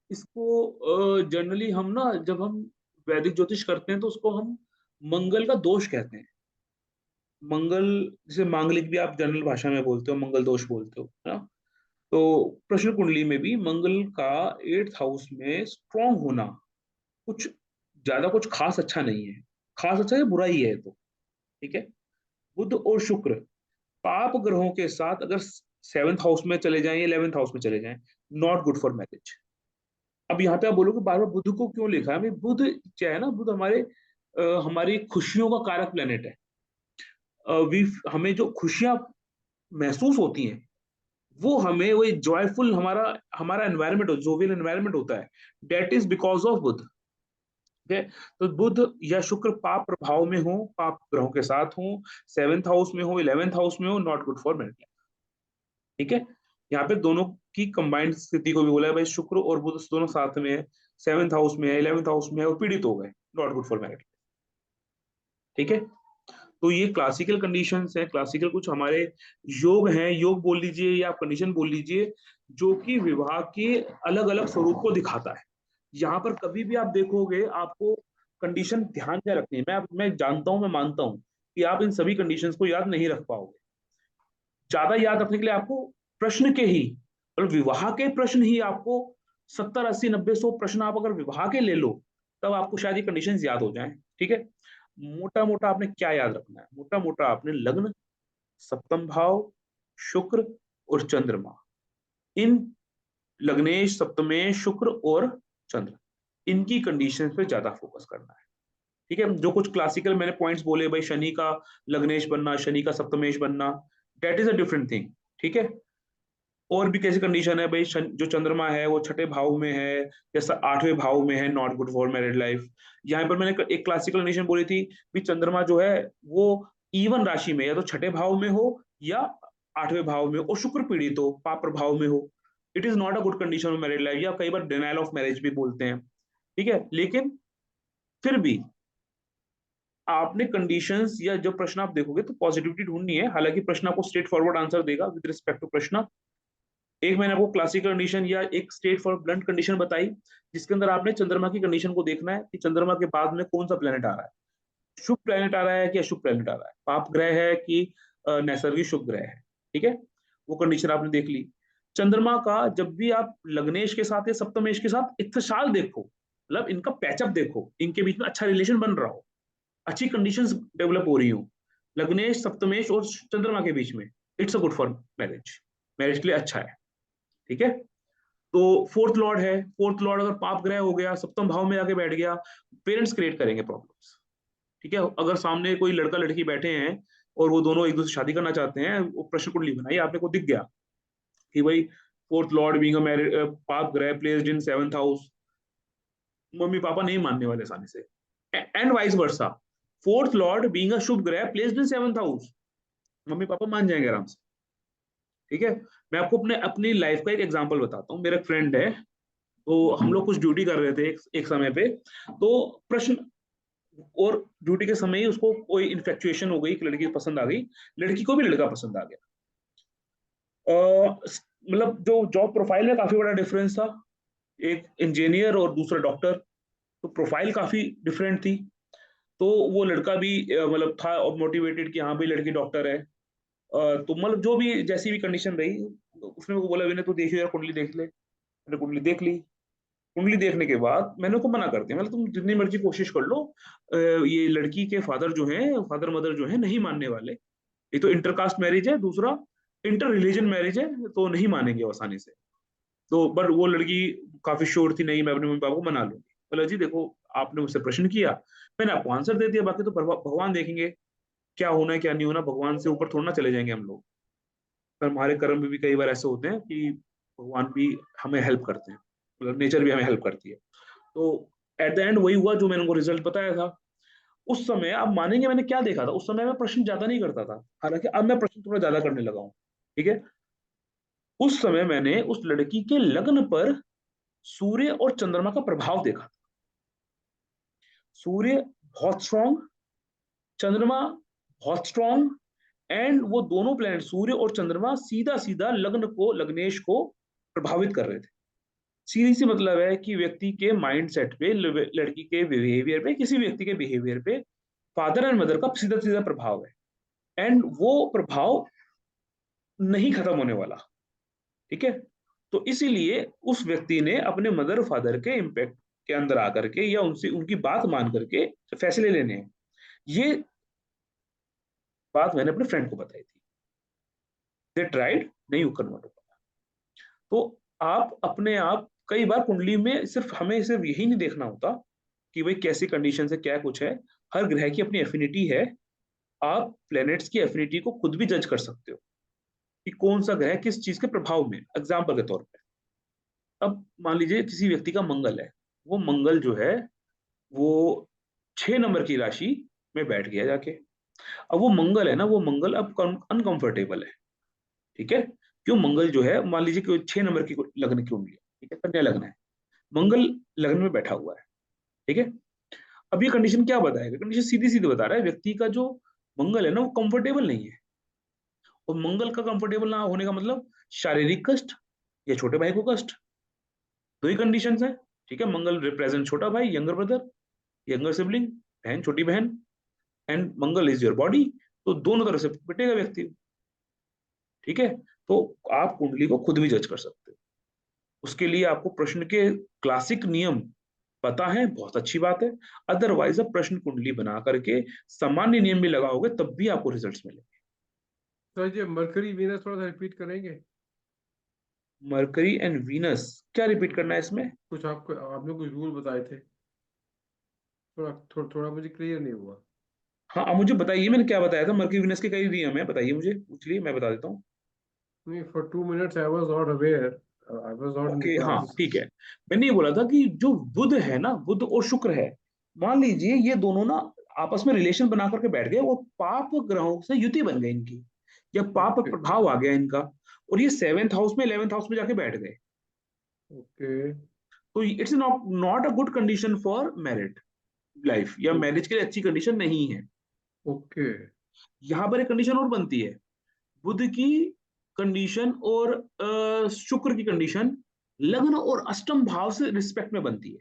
इसको जनरली हम ना, जब हम वैदिक ज्योतिष करते हैं, तो उसको हम मंगल का दोष कहते हैं। मंगल, जैसे मांगलिक भी आप जनरल भाषा में बोलते हो, मंगल दोष बोलते हो, है ना। तो प्रश्न कुंडली में भी मंगल का 8th हाउस में स्ट्रांग होना कुछ ज्यादा कुछ खास अच्छा नहीं है। खास अच्छा है, बुरा ही है तो, ठीक है। बुध और शुक्र पाप ग्रहों के साथ अगर 7th हाउस में चले जाएं या 11th हाउस में चले जाएं, नॉट गुड फॉर मैरिज। अब यहाँ पे आप बोलोगे बार बार बुध को क्यों लिखा है? भाई बुध क्या है ना, बुध हमारी खुशियों का कारक प्लेनेट है। हमें जो खुशियां महसूस होती हैं, वो हमें वही जॉयफुल हमारा हमारा एनवायरनमेंट हो, जोवियल एनवायरनमेंट होता है, डेट इज बिकॉज ऑफ बुध। ठीक है। तो बुध या शुक्र पाप प्रभाव में हो, पाप ग्रहों के साथ हो, 7th हाउस में हो, 11th हाउस में हो, नॉट गुड फॉर मैरिज। ठीक है। यहाँ पे दोनों की कंबाइंड स्थिति को भी बोला है, भाई शुक्र और बुध दोनों साथ में है, 7th हाउस में है, 11th हाउस में है, और पीड़ित हो गए, नॉट गुड फॉर मैरिज। ठीक है। तो ये क्लासिकल कंडीशंस है, क्लासिकल कुछ हमारे योग हैं, योग बोल लीजिए या कंडीशन बोल लीजिए, जो कि विवाह के अलग अलग स्वरूप को दिखाता है। यहाँ पर कभी भी आप देखोगे, आपको कंडीशन ध्यान में रखनी है। मैं जानता हूं, मैं मानता हूं कि आप इन सभी कंडीशंस को याद नहीं रख पाओगे। ज्यादा याद रखने के लिए आपको प्रश्न के ही, मतलब विवाह के प्रश्न ही आपको 70, 80, 90, 100 प्रश्न आप अगर विवाह के ले लो, तब आपको शायद ये कंडीशन याद हो जाए। ठीक है। मोटा मोटा आपने क्या याद रखना है? मोटा मोटा आपने लग्न, सप्तम भाव, शुक्र और चंद्रमा, इन लग्नेश, सप्तमेश, शुक्र और चंद्र, इनकी कंडीशन पे ज्यादा फोकस करना है। ठीक है। जो कुछ क्लासिकल मैंने पॉइंट्स बोले, भाई शनि का लग्नेश बनना, शनि का सप्तमेश बनना, that is a different thing. ठीक है। और भी कैसी कंडीशन है भाई, जो चंद्रमा है वो छठे भाव में है या 8वें भाव में है, not good for married life. यहाँ पर मैंने एक क्लासिकल कंडीशन बोली थी कि चंद्रमा जो है वो इवन राशि में, या तो छठे भाव में हो या 8वें भाव में हो, और शुक्र पीड़ित हो, पाप प्रभाव में हो, it is not a good condition of married life, या कई बार डिनायल ऑफ मैरिज भी बोलते हैं। ठीक है। लेकिन फिर भी आपने कंडीशंस या जो प्रश्न आप देखोगे, तो पॉजिटिविटी ढूंढनी है। हालांकि प्रश्न आपको स्ट्रेट फॉरवर्ड आंसर देगा विद रिस्पेक्ट टू प्रश्न। एक मैंने आपको क्लासिकल कंडीशन या एक स्टेट फॉर ब्लंट कंडीशन बताई, जिसके अंदर आपने चंद्रमा की कंडीशन को देखना है कि चंद्रमा के बाद में कौन सा प्लेनेट आ रहा है, शुभ प्लेनेट आ रहा है कि अशुभ प्लेनेट आ रहा है, पाप ग्रह है कि नैसर्गिक शुभ ग्रह है। ठीक है। वो कंडीशन आपने देख ली। चंद्रमा का जब भी आप लग्नेश के साथ या सप्तमेश के साथ इत्तेशाल देखो, मतलब इनका पैचअप देखो, इनके बीच में अच्छा रिलेशन बन रहा हो, अच्छी कंडीशंस डेवलप हो रही हो, लग्नेश, सप्तमेश और चंद्रमा के बीच में, it's a good for marriage, marriage के लिए अच्छा है। ठीक है। तो फोर्थ लॉर्ड है, फोर्थ लॉर्ड अगर पाप ग्रह हो गया, सप्तम भाव में आके बैठ गया, पेरेंट्स क्रिएट करेंगे प्रॉब्लम्स। ठीक है। अगर सामने कोई लड़का लड़की बैठे हैं और वो दोनों एक दूसरे से शादी करना चाहते हैं, वो प्रश्न कुंडली बनाई, आपने को दिख गया कि भाई fourth lord being a married पाप ग्रह प्लेस्ड इन 7th हाउस, मम्मी पापा नहीं मानने वाले आसानी से। And vice versa, fourth lord being a शुभ ग्रह प्लेस्ड इन 7th हाउस, मम्मी पापा मान जाएंगे आराम से। ठीक है। मैं आपको अपनी लाइफ का एक एग्जांपल बताता हूँ। मेरा एक फ्रेंड है, तो हम लोग कुछ ड्यूटी कर रहे थे एक समय पे, तो प्रश्न, और ड्यूटी के समय ही उसको कोई इन्फेक्चुएशन हो गई, एक लड़की पसंद आ गई, लड़की को भी लड़का पसंद आ गया। मतलब जो जॉब प्रोफाइल में काफी बड़ा डिफरेंस था, एक इंजीनियर और दूसरा डॉक्टर, तो प्रोफाइल काफी डिफरेंट थी। तो वो लड़का भी मतलब था मोटिवेटेड कि हाँ भाई लड़की डॉक्टर है। तो मतलब जो भी जैसी भी कंडीशन रही, उसने को बोला, विनय तू देखियो यार कुंडली देख ले। मैंने कुंडली देख ली। कुंडली देखने के बाद मैंने उसको मना कर दिया, मतलब तुम जितनी मर्जी कोशिश कर लो, ये लड़की के फादर जो है, फादर मदर जो है, नहीं मानने वाले। एक तो इंटरकास्ट मैरिज है, दूसरा इंटर रिलीजन मैरिज है, तो नहीं मानेंगे वो आसानी से। तो बट वो लड़की काफी श्योर थी, नहीं मैं अपने मम्मी पापा को मना लूंगी। बोला जी देखो, आपने मुझसे प्रश्न किया, मैंने आपको आंसर दे दिया, बाकी तो भगवान देखेंगे। क्या होना है क्या नहीं होना भगवान से ऊपर थोड़ा ना चले जाएंगे हम लोग। पर हमारे कर्म में भी कई बार ऐसे होते हैं कि भगवान भी हमें हेल्प करते हैं, मतलब नेचर भी हमें हेल्प करती है। तो एट द एंड वही हुआ जो मैंने उनको रिजल्ट बताया था। उस समय आप मानेंगे मैंने क्या देखा था, उस समय मैं प्रश्न ज्यादा नहीं करता था, हालांकि अब मैं प्रश्न थोड़ा ज्यादा करने लगा हूँ। ठीक है। उस समय मैंने उस लड़की के लग्न पर सूर्य और चंद्रमा का प्रभाव देखा। सूर्य बहुत स्ट्रांग, चंद्रमा बहुत स्ट्रांग, एंड वो दोनों प्लैनेट सूर्य और चंद्रमा सीधा सीधा लग्न को, लग्नेश को प्रभावित कर रहे थे। सीधी सी मतलब है कि व्यक्ति के माइंड सेट पे, लड़की के बिहेवियर पे, किसी व्यक्ति के बिहेवियर पे फादर एंड मदर का सीधा सीधा प्रभाव है, एंड वो प्रभाव नहीं खत्म होने वाला। ठीक है। तो इसीलिए उस व्यक्ति ने अपने मदर फादर के इम्पैक्ट के अंदर आकर के या उनसे उनकी बात मान करके फैसले लेने हैं। ये बात मैंने अपने फ्रेंड को बताई थी। दे ट्राइड, नहीं कन्वर्ट हो पाया। तो आप अपने आप कई बार कुंडली में सिर्फ हमें सिर्फ यही नहीं देखना होता कि भाई कैसी कंडीशन है क्या कुछ है। हर ग्रह की अपनी एफिनिटी है। आप प्लैनेट्स की एफिनिटी को खुद भी जज कर सकते हो कि कौन सा ग्रह किस चीज के प्रभाव में। एग्जाम्पल के तौर पे अब मान लीजिए किसी व्यक्ति का मंगल है, वो मंगल जो है वो 6 नंबर की राशि में बैठ गया जाके। अब वो मंगल है ना, वो मंगल अब अनकंफर्टेबल है। ठीक है। क्यों? मंगल जो है मान लीजिए कि 6 नंबर की लग्न की उंगली है, ठीक है, कन्या लग्न है, मंगल लग्न में बैठा हुआ है। ठीक है। अब ये कंडीशन क्या बताएगा? कंडीशन सीधी सीधी बता रहा है व्यक्ति का जो मंगल है ना वो कंफर्टेबल नहीं है। और मंगल का कंफर्टेबल ना होने का मतलब शारीरिक कष्ट या छोटे भाई को कष्ट, दो ही कंडीशन है। ठीक है। मंगल रिप्रेजेंट छोटा भाई, यंगर ब्रदर, यंगर सिबलिंग, बहन, छोटी बहन, and Mangal is your body. तो दोनों तरफ से पिटेगा व्यक्ति। ठीक है। तो आप कुंडली को खुद भी जज कर सकते हो। उसके लिए आपको प्रश्न के क्लासिक नियम पता है, बहुत अच्छी बात है। अदरवाइज आप प्रश्न कुंडली बना करके सामान्य नियम भी लगाओगे तब भी आपको रिजल्ट्स मिलेंगे। तो ये मरकरी वीनस थोड़ा सा रिपीट करेंगे? मरकरी एंड वीनस क्या रिपीट करना है इसमें? कुछ आपको आपने कुछ रूल बताए थे, थोड़ा मुझे क्लियर नहीं हुआ। हाँ, अब मुझे बताइए मैंने क्या बताया था। मरकरी वीनस के कई नियम है, बताइए मुझे, पूछ लिए मैं बता देता हूँ। नहीं, for 2 minutes I was not aware, I was not in the okay, हाँ क्लास। ठीक है। मैंने ये बोला था कि जो बुध है ना, बुध और शुक्र है, मान लीजिए ये दोनों ना आपस में रिलेशन बना करके बैठ गए और पाप ग्रहों से युति बन गई इनकी, या पाप ओके प्रभाव आ गया इनका, और ये 7th हाउस में 11th हाउस में जाके बैठ गए। ओके तो it's not not a good condition for married life, या मैरिज के लिए अच्छी कंडीशन नहीं है। ओके यहाँ पर एक कंडीशन और बनती है, बुध की कंडीशन और शुक्र की कंडीशन लग्न और अष्टम भाव से रिस्पेक्ट में बनती है।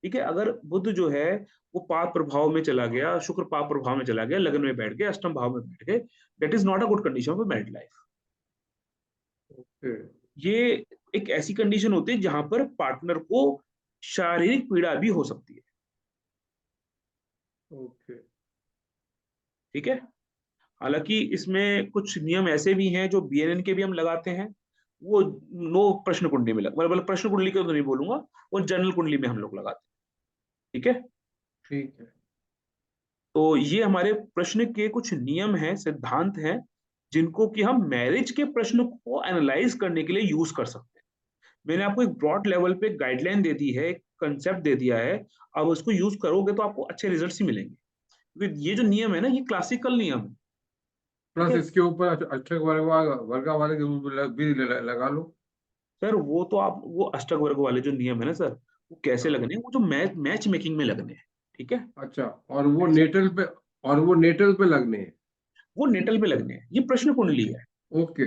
ठीक है। अगर बुध जो है वो पाप प्रभाव में चला गया, शुक्र पाप प्रभाव में चला गया, लग्न में बैठ गया, अष्टम भाव में बैठ गए, that is not a good condition for married life. Okay ये एक ऐसी कंडीशन होती है जहां पर पार्टनर को शारीरिक पीड़ा भी हो सकती है। ओके ठीक है। हालांकि इसमें कुछ नियम ऐसे भी हैं जो बीएनएन के भी हम लगाते हैं, वो नो प्रश्न कुंडली में मतलब प्रश्न कुंडली के तो नहीं बोलूंगा, वो जनरल कुंडली में हम लोग लगाते हैं। ठीक है। ठीक है। तो ये हमारे प्रश्न के कुछ नियम हैं, सिद्धांत हैं, जिनको कि हम मैरिज के प्रश्न को एनालाइज करने के लिए यूज कर सकते हैं। मैंने आपको एक ब्रॉड लेवल पे गाइडलाइन दे दी है, एक कंसेप्ट दे दिया है। अब उसको यूज करोगे तो आपको अच्छे रिजल्ट्स ही मिलेंगे, क्योंकि ये जो नियम है ना ये क्लासिकल नियम है। ठीक प्लस है। इसके ऊपर अक्षय वर्गा वाले के रूल भी लगा लो। सर वो तो आप वो अष्टक वर्ग वाले जो नियम है ना सर, वो कैसे हाँ, लगने हैं, वो जो मैच मेकिंग में लगने हैं। ठीक है। अच्छा, और वो ऐसा नेटल पे, और वो नेटल पे लगने हैं। वो नेटल पे लगने हैं, ये प्रश्न कुंडली ओके है। ओके।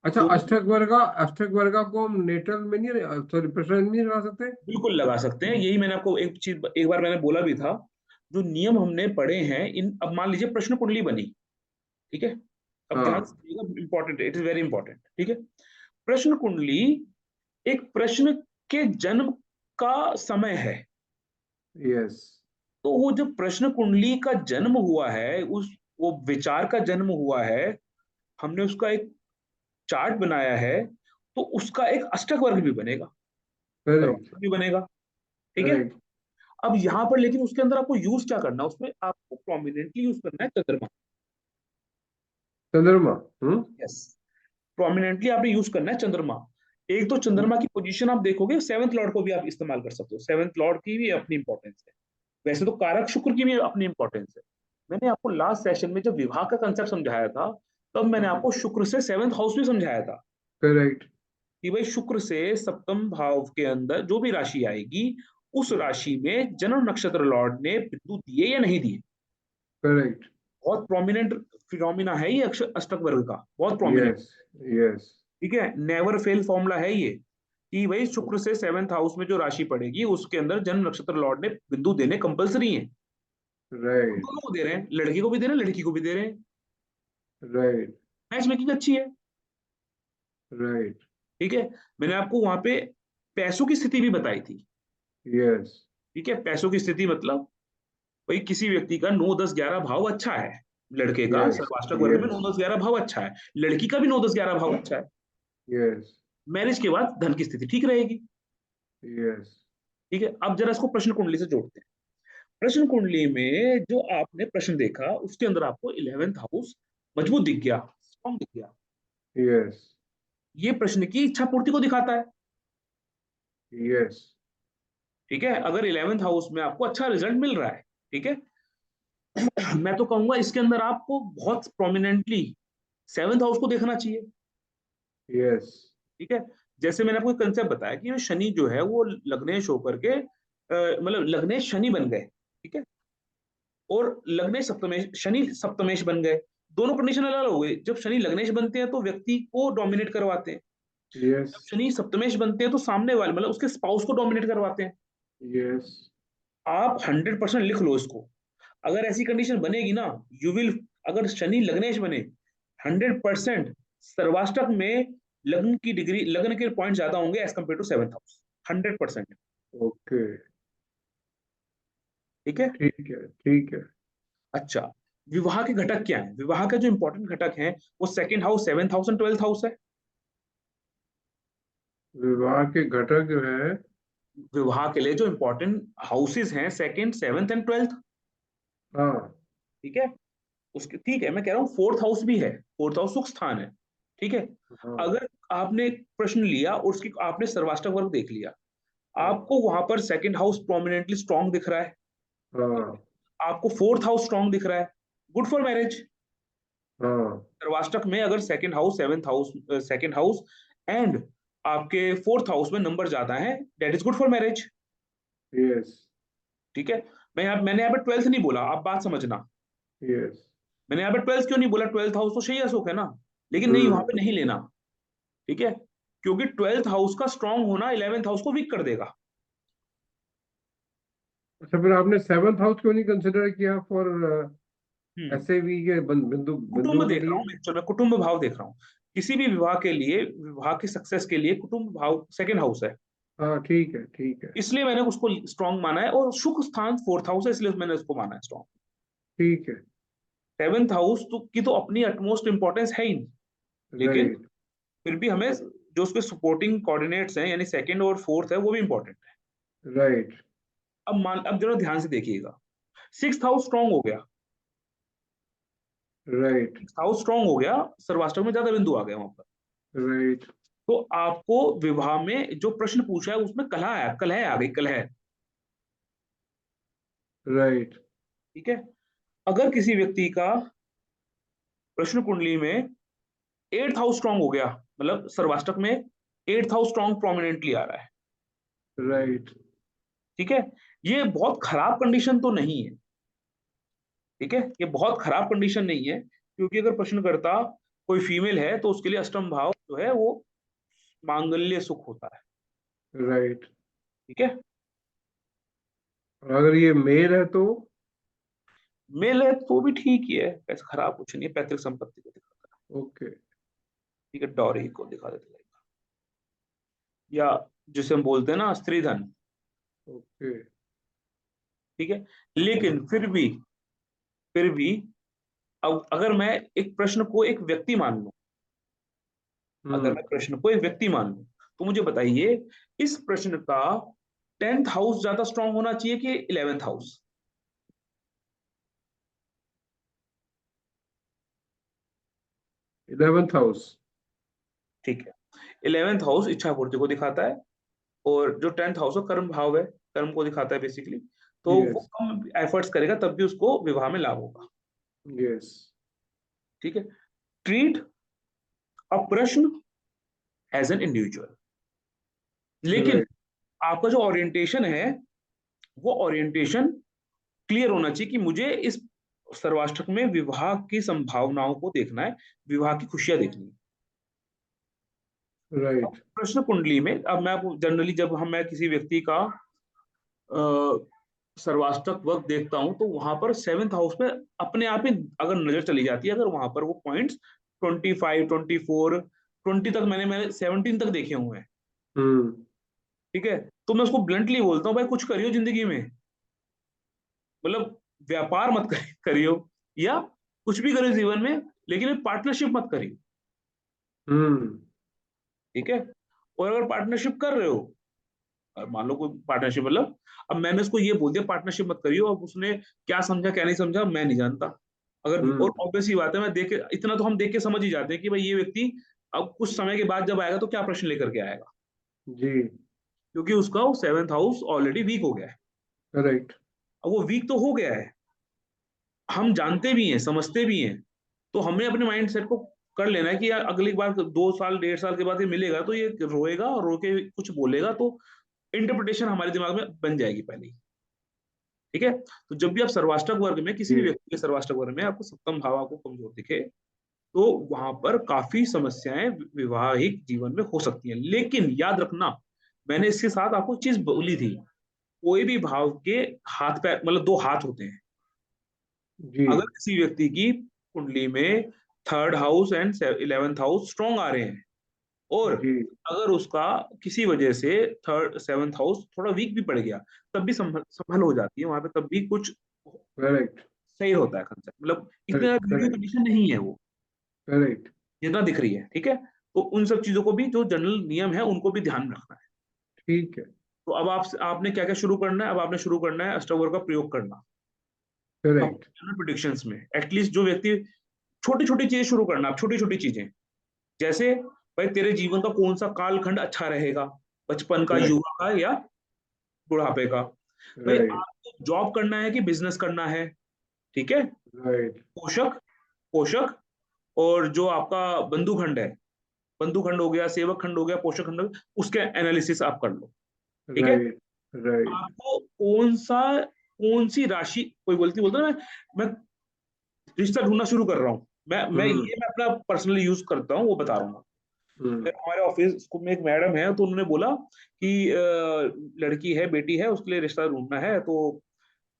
अच्छा, तो अष्टक वर्गा को हम नेटल में नहीं, सॉरी, प्रश्न में नहीं लगा सकते? बिल्कुल लगा सकते हैं, यही मैंने आपको एक चीज एक बार मैंने बोला भी था। जो नियम हमने पढ़े हैं इन, अब मान लीजिए प्रश्न कुंडली बनी। ठीक है। अब ध्यान हाँ। से important, it is very important. ठीक है। प्रश्न कुंडली एक प्रश्न के जन्म का समय है। यस। तो वो जब प्रश्न कुंडली का जन्म हुआ है, उस वो विचार का जन्म हुआ है, हमने उसका एक चार्ट बनाया है, तो उसका एक अष्टक वर्ग भी बनेगा, करेक्ट सर्वाष्टक भी बनेगा। ठीक है। करेक्ट। अब यहाँ पर लेकिन उसके अंदर आपको यूज क्या करना है, उसमें आपको प्रोमिनेंटली यूज करना है चंद्रमा। चंद्रमा। यस, प्रोमिनेंटली आपने यूज करना है चंद्रमा। एक तो चंद्रमा की पोजीशन आप देखोगे, सेवंथ लॉर्ड को भी आप इस्तेमाल कर सकते हो, सेवंथ लॉर्ड की भी अपनी इंपॉर्टेंस है। वैसे तो कारक शुक्र की भी अपनी इंपॉर्टेंस है। मैंने आपको लास्ट सेशन में जब विवाह का कंसेप्ट समझाया था, तब मैंने आपको शुक्र से सेवंथ हाउस में समझाया था करेक्ट। कि भाई शुक्र से सप्तम भाव के अंदर जो भी राशि आएगी, उस राशि में जन्म नक्षत्र लॉर्ड ने बिंदु दिए या नहीं दिए। करेक्ट। बहुत प्रोमिनेंट फिनोमिना है ये अष्टक वर्ग का, बहुत प्रोमिनेंट। Yes yes. ठीक है, नेवर फेल फॉर्मूला है ये कि भाई शुक्र से सेवंथ हाउस में जो राशि पड़ेगी उसके अंदर जन्म नक्षत्र लॉर्ड ने बिंदु देने कंपलसरी है। राइट दोनों को दे रहे हैं, लड़के को भी दे रहे हैं, लड़की को भी दे रहे हैं। राइट मैच मेकिंग अच्छी है। राइट। ठीक है, मैंने आपको वहां पे पैसों की स्थिति भी बताई थी। यस ठीक है, पैसों की स्थिति मतलब भाई किसी व्यक्ति का 9 10 11 भाव अच्छा है, लड़के का यस सर्वाष्टक वर्ग में यस 9 10 11 भाव अच्छा है, लड़की का भी 9 10 11 भाव अच्छा है। यस मैरिज के बाद धन की स्थिति ठीक रहेगी। यस। ठीक है, अब जरा इसको प्रश्न कुंडली से जोड़ते हैं। प्रश्न कुंडली में जो आपने प्रश्न देखा उसके अंदर आपको 11th हाउस मजबूत दिख गया, स्ट्रॉन्ग दिख गया। यस ये प्रश्न की इच्छा पूर्ति को दिखाता है। यस। ठीक है, अगर 11th हाउस में आपको अच्छा रिजल्ट मिल रहा है, ठीक है, मैं तो कहूंगा इसके अंदर आपको बहुत प्रोमिनेंटली 7th हाउस को देखना चाहिए। यस ठीक है, जैसे मैंने आपको कंसेप्ट बताया कि शनि जो है वो लग्नेश होकर के मतलब लग्नेश शनि बन गए। ठीक है, और लग्नेश सप्तमेश, शनि सप्तमेश बन गए। दोनों कंडीशन अलग हो गई। जब शनि लग्नेश बनते हैं तो व्यक्ति को डोमिनेट करवाते हैं, यस जब शनि सप्तमेश बनते हैं तो सामने वाले मतलब उसके स्पाउस को डोमिनेट करवाते हैं। यस। आप 100% लिख लो इसको। अगर ऐसी कंडीशन बनेगी ना, यू विल, अगर शनि लग्नेश बने 100% सर्वाष्टक में लग्न की डिग्री, लग्न के पॉइंट ज्यादा होंगे as compare to 7th house, 100%। Okay. ठीक है, ठीक है ठीक है। अच्छा, विवाह के घटक क्या है? विवाह का जो इंपॉर्टेंट घटक है वो second house, 7th house and 12th house है। विवाह के घटक जो है। विवाह के लिए जो इंपॉर्टेंट हाउसेस हैं, सेकंड, 7th एंड 12th। हाँ ठीक है, उसके, ठीक है, मैं कह रहा हूँ 4th हाउस भी है, 4th हाउस सुख स्थान है। ठीक है, हाँ अगर आपने एक प्रश्न लिया और उसकी आपने सर्वाष्टक वर्ग देख लिया, हाँ आपको वहां पर सेकंड हाउस प्रोमिनेंटली स्ट्रांग दिख रहा है, हाँ आपको 4th हाउस स्ट्रांग दिख रहा है, गुड फॉर मैरिज। हाँ। सर्वाष्टक में अगर second house, 7th house, second house and आपके 4th हाउस में नंबर ज्यादा है, that is good for marriage. Yes ठीक है, मैंने यहाँ पे 12th नहीं बोला, आप बात समझना। यस। मैंने यहाँ पे 12th क्यों नहीं बोला? 12th हाउस तो शैया सुख है ना, लेकिन नहीं, वहां पे नहीं लेना। ठीक है, क्योंकि 12th हाउस का स्ट्रांग होना 11th हाउस को वीक कर देगा। अच्छा, फिर आपने सेवंथ हाउस क्यों नहीं कंसिडर किया फॉर हम्म, ऐसे भी के बिंदु कुटुंब बिंदुओं के देख रहा लिए? हूँ मैं, चलो मैं कुटुंब भाव देख रहा हूँ। किसी भी विवाह के लिए, विवाह की सक्सेस के लिए कुटुंब भाव सेकंड हाउस है, हाँ ठीक है ठीक है इसलिए मैंने उसको स्ट्रांग माना है। और शुक्र स्थान 4th हाउस है, इसलिए मैंने उसको माना है स्ट्रांग। ठीक है। 7th हाउस तो की तो अपनी अटमोस्ट इंपॉर्टेंस है ही नहीं, लेकिन राइट फिर भी हमें जो उसके सपोर्टिंग कोऑर्डिनेट्स हैं, यानी सेकंड और 4th है, वो भी इंपॉर्टेंट है। राइट अब जरा ध्यान से देखिएगा, 6th हाउस स्ट्रांग हो गया, राइट 6th हाउस स्ट्रांग हो गया, सर्वाष्टक में ज्यादा बिंदु आ गए वहां पर। राइट तो आपको विवाह में जो प्रश्न पूछा है उसमें कलह है, कलह आ गई, कलह। राइट ठीक है, अगर किसी व्यक्ति का प्रश्न कुंडली में 8th हाउस स्ट्रांग हो गया, मतलब सर्वाष्टक में 8th हाउस स्ट्रांग प्रोमिनेंटली आ रहा है, राइट ठीक है, ये बहुत खराब कंडीशन तो नहीं है। ठीक है, ये बहुत खराब कंडीशन नहीं है, क्योंकि अगर प्रश्नकर्ता कोई फीमेल है तो उसके लिए अष्टम भाव जो है वो मांगल्य सुख होता है। राइट। ठीक है, और अगर ये मेल है तो? मेल है तो भी ठीक ही है, ऐसा खराब कुछ नहीं है, पैतृक संपत्ति को दिखाता है। ओके ठीक है, डॉरी को दिखा देता है, या जिसे हम बोलते हैं ना स्त्री धन। ओके। ठीक है, लेकिन फिर भी अब अगर मैं एक प्रश्न को एक व्यक्ति मान लूं, अगर हम्म। मैं प्रश्न को एक व्यक्ति मान लूं, तो मुझे बताइए इस प्रश्न का 10th हाउस ज्यादा स्ट्रांग होना चाहिए कि 11th हाउस? 11th house. ठीक है, 11th हाउस इच्छा पूर्ति को दिखाता है, और जो 10th हाउस कर्म भाव है, कर्म को दिखाता है बेसिकली। तो वो यस कम एफर्ट्स करेगा तब भी उसको विवाह में लाभ होगा। यस ठीक है, ट्रीट अ प्रश्न एज एन इंडिविजुअल। लेकिन राइट आपका जो ओरिएंटेशन है, वो ओरिएंटेशन क्लियर होना चाहिए कि मुझे इस सर्वाष्टक में विवाह की संभावनाओं को देखना है, विवाह की खुशियां देखनी है। अब राइट प्रश्न कुंडली में, अब मैं आपको जनरली जब मैं किसी व्यक्ति का सर्वाष्टक वक्त देखता हूं, तो वहां पर 7th हाउस में अपने आप ही अगर नजर चली जाती है, अगर वहां पर वो पॉइंट्स 25, 24, 20 तक मैंने 17 तक देखे हुए हैं। हम्म ठीक है, तो मैं उसको ब्लंटली बोलता हूँ, भाई कुछ करियो जिंदगी में, मतलब व्यापार मत करियो, या कुछ भी करियो जीवन में, लेकिन पार्टनरशिप मत करियो। हम्म ठीक है, और अगर पार्टनरशिप कर रहे हो, मान लो कोई पार्टनरशिप, मतलब अब मैंने उसको ये बोल दिया पार्टनरशिप मत करियो, अब उसने क्या समझा क्या नहीं समझा मैं नहीं जानता। अगर, और हम्म ऑब्वियस ही बात है, मैं देख के इतना तो हम देख के समझ ही जाते हैं कि भाई ये व्यक्ति अब कुछ समय के बाद जब आएगा तो क्या प्रश्न लेकर के आएगा, जी क्योंकि उसका 7th हाउस ऑलरेडी वीक हो गया है। राइट अब वो वीक तो हो गया है, हम जानते भी हैं समझते भी हैं, तो हमें अपने माइंड सेट को कर लेना है कि यार अगली बार 2 साल 1.5 साल के बाद ये मिलेगा तो ये रोएगा और रो के कुछ बोलेगा, तो इंटरप्रिटेशन हमारे दिमाग में बन जाएगी पहले ही। ठीक है, तो जब भी आप सर्वाष्टक वर्ग में, किसी भी जी व्यक्ति के सर्वाष्टक वर्ग में आपको सप्तम भाव आपको कमजोर दिखे, तो वहां पर काफी समस्याएं वैवाहिक जीवन में हो सकती हैं। लेकिन याद रखना, मैंने इसके साथ आपको चीज बोली थी, कोई भी भाव के हाथ पैर, मतलब 2 हाथ होते हैं। जी अगर किसी व्यक्ति की कुंडली में 3rd house and 11th house strong आ रहे हैं, और जी अगर उसका किसी वजह से 7th हाउस थोड़ा वीक भी पड़ गया, तब भी संभल संभल हो जाती है वहां पे, तब भी कुछ करेक्ट सही होता है कंसेप्ट, मतलब इतना नेगेटिव करेक्ट कंडीशन नहीं है वो, करेक्ट जितना दिख रही है। ठीक है, तो उन सब चीजों को भी, जो जनरल नियम है उनको भी ध्यान में रखना है। ठीक है तो अब आपने क्या क्या शुरू करना है, अब आपने शुरू करना है अष्टवक्र का प्रयोग करना करेक्ट अपने प्रिडिक्शंस में। एटलीस्ट जो व्यक्ति, छोटी छोटी चीजें शुरू करना, आप छोटी छोटी चीजें, जैसे भाई तेरे जीवन का कौन सा कालखंड अच्छा रहेगा, बचपन का, राइट युवा का, या बुढ़ापे का। भाई राइट आपको जॉब करना है कि बिजनेस करना है। ठीक है, राइट पोषक, पोषक, और जो आपका बंधुखंड है, बंधुखंड हो गया, सेवक खंड हो गया, पोषक खंड हो गया, उसके एनालिसिस आप कर लो। ठीक है, राइट राइट आपको कौन सी राशि, कोई बोलती बोलता है मैं रिश्ता ढूंढना शुरू कर रहा हूँ, हम्म मैं अपना पर्सनली यूज करता हूँ, वो बता रहा हूँ। हम्म हमारे ऑफिस में एक मैडम है, तो उन्होंने बोला कि लड़की है, बेटी है, उसके लिए रिश्ता ढूंढना है, तो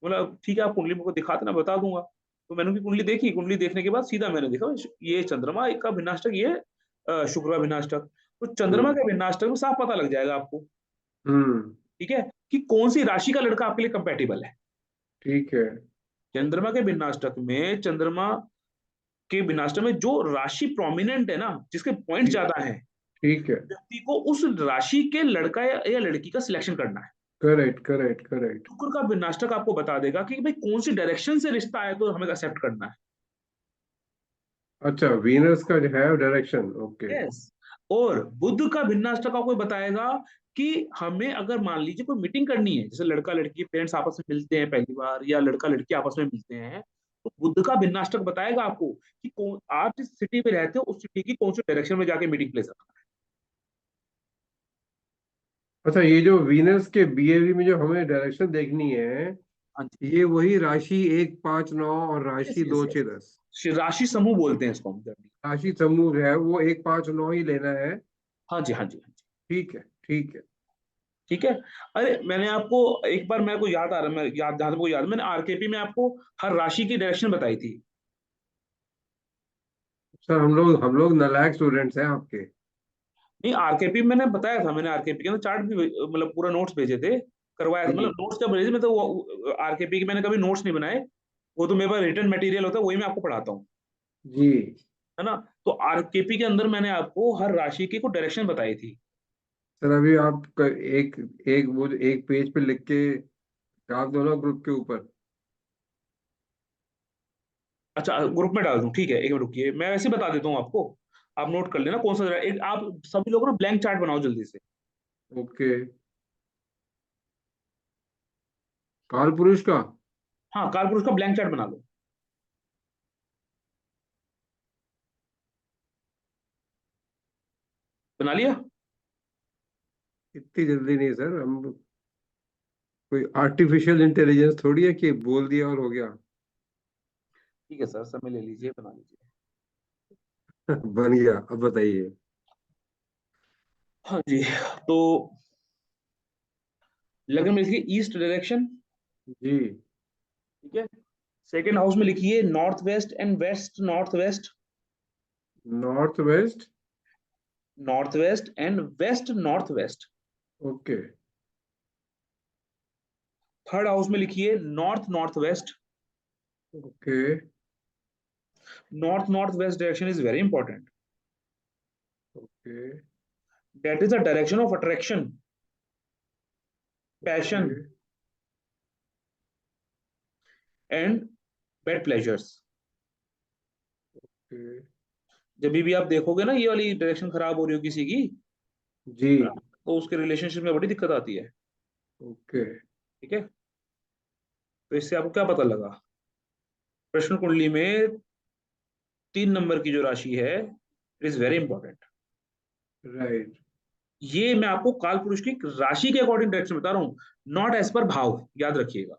बोला ठीक है, आप कुंडली मेरे को दिखा देना, बता दूंगा। तो मैंने उनकी कुंडली देखी, कुंडली देखने के बाद सीधा मैंने देखा ये चंद्रमा का भिन्नाष्टक, ये शुक्र का भिन्नाष्टक, तो चंद्रमा हम्म के भिन्नाष्टक में साफ पता लग जाएगा आपको। हम्म, ठीक है, कि कौन सी राशि का लड़का आपके लिए कंपेटेबल है। ठीक है चंद्रमा के भिन्नाष्टक में, चंद्रमा के भिन्नाष्टक में जो राशि प्रोमिनेंट है ना, जिसके पॉइंट ठीक ज्यादा है, ठीक है व्यक्ति को उस राशि के लड़का या लड़की का सिलेक्शन करना है। करेक्ट करेक्ट करेक्ट शुक्र का विनाशक आपको बता देगा कि भाई कौन सी डायरेक्शन से रिश्ता आए तो हमें एक्सेप्ट करना है। अच्छा वीनस का जो है डायरेक्शन ओके यस, और बुध का विनाशक आपको बताएगा कि हमें अगर मान लीजिए कोई मीटिंग करनी है, जैसे लड़का लड़की पेरेंट्स आपस में मिलते हैं पहली बार, या लड़का लड़की आपस में मिलते हैं, तो बुध का विनाशक बताएगा आपको कि कौन, आप जिस सिटी में रहते हो उस सिटी की कौन सी डायरेक्शन में जाके मीटिंग प्लेस करना अच्छा ये जो वीनस के बीएवी में जो हमें डायरेक्शन देखनी है है। हाँ जी, ये वही राशि 1, 5, 9 और यस राशि यस 2, 6, 10 यस, राशि समूह बोलते हैं इसको हम जनरली। राशि समूह है वो 1, 5, 9 ही लेना है हाँ जी, हाँ जी, हाँ जी। ठीक है ठीक है ठीक है, अरे मैंने आपको एक बार, मेरे को याद आ रहा है, मैं याद, जहां तक मुझे याद, मैंने आरकेपी में आपको हर राशि की डायरेक्शन बताई थी। सर हम लोग नालायक स्टूडेंट्स हैं आपके नहीं, आरकेपी मैंने बताया था, मैंने आरकेपी के अंदर चार्ट भी मतलब पूरा नोट्स भेजे थे, करवाया था, जी मतलब नोट्स क्या भेजे, मैं तो आरकेपी के मैंने कभी नोट्स नहीं बनाए, वो तो मेरे पास रिटर्न मटेरियल होता है, वही मैं आपको पढ़ाता हूँ। जी है ना, तो आरकेपी के अंदर मैंने आपको हर राशि की को डायरेक्शन बताई थी। सर अभी आप एक एक वो जो एक पेज पे लिख के डाल दो ना ग्रुप के ऊपर अच्छा, ग्रुप में डाल दूं, ठीक है, एक मिनट रुकिए, मैं वैसे ही बता देता हूँ आपको। आप नोट कर लेना कौन सा एक, आप सभी लोग ना ब्लैंक चार्ट बनाओ जल्दी से। ओके, काल पुरुष का। हाँ, काल पुरुष का ब्लैंक चार्ट बना लो। बना लिया? इतनी जल्दी नहीं सर, हम कोई आर्टिफिशियल इंटेलिजेंस थोड़ी है कि बोल दिया और हो गया। ठीक है सर, समय ले लीजिए, बना लीजिए। बन गया, अब बताइए। हाँ जी, तो लग्न में लिखिए ईस्ट डायरेक्शन। जी। ठीक है। सेकेंड हाउस में लिखिए north west and west north west. North west. North west and west north west. Okay. Third house में लिखिए north north west. Okay. North north west direction is very important. Okay. That is the direction of attraction, passion okay. And bed pleasures. Okay. जब भी आप देखोगे ना ये वाली direction खराब हो रही हो किसी की, जी। तो उसके रिलेशनशिप में बड़ी दिक्कत आती है। ओके। ठीक है। तो इससे आपको क्या पता लगा? प्रश्न कुंडली में 3 नंबर की जो राशि है, it is very important. Right. ये मैं आपको काल पुरुष की राशि के अकॉर्डिंग डायरेक्शन बता रहा हूं, नॉट एज पर भाव, याद रखिएगा।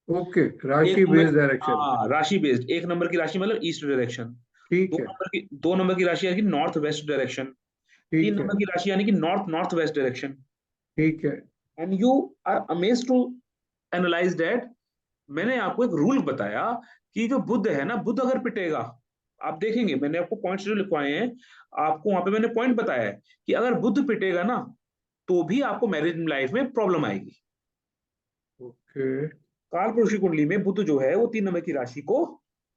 ओके, एक राशि नंबर, बेस्ड डायरेक्शन। हाँ राशि बेस्ड। 1 नंबर की राशि मतलब ईस्ट डायरेक्शन। ठीक है। 2 नंबर की राशि यानी कि नॉर्थ वेस्ट डायरेक्शन। तीन ठीक है। नंबर की राशि यानी कि नॉर्थ नॉर्थ वेस्ट डायरेक्शन। ठीक है। And you are amazed to analyse that, मैंने आपको एक रूल बताया कि जो बुध है ना, बुध अगर पिटेगा, आप देखेंगे मैंने आपको पॉइंट्स जो लिखवाए हैं, आपको वहां पे मैंने पॉइंट बताया है कि अगर बुध पिटेगा ना, तो भी आपको मैरिज लाइफ में प्रॉब्लम आएगी। ओके। काल पुरुष की कुंडली में बुध जो है वो 3 नंबर की राशि को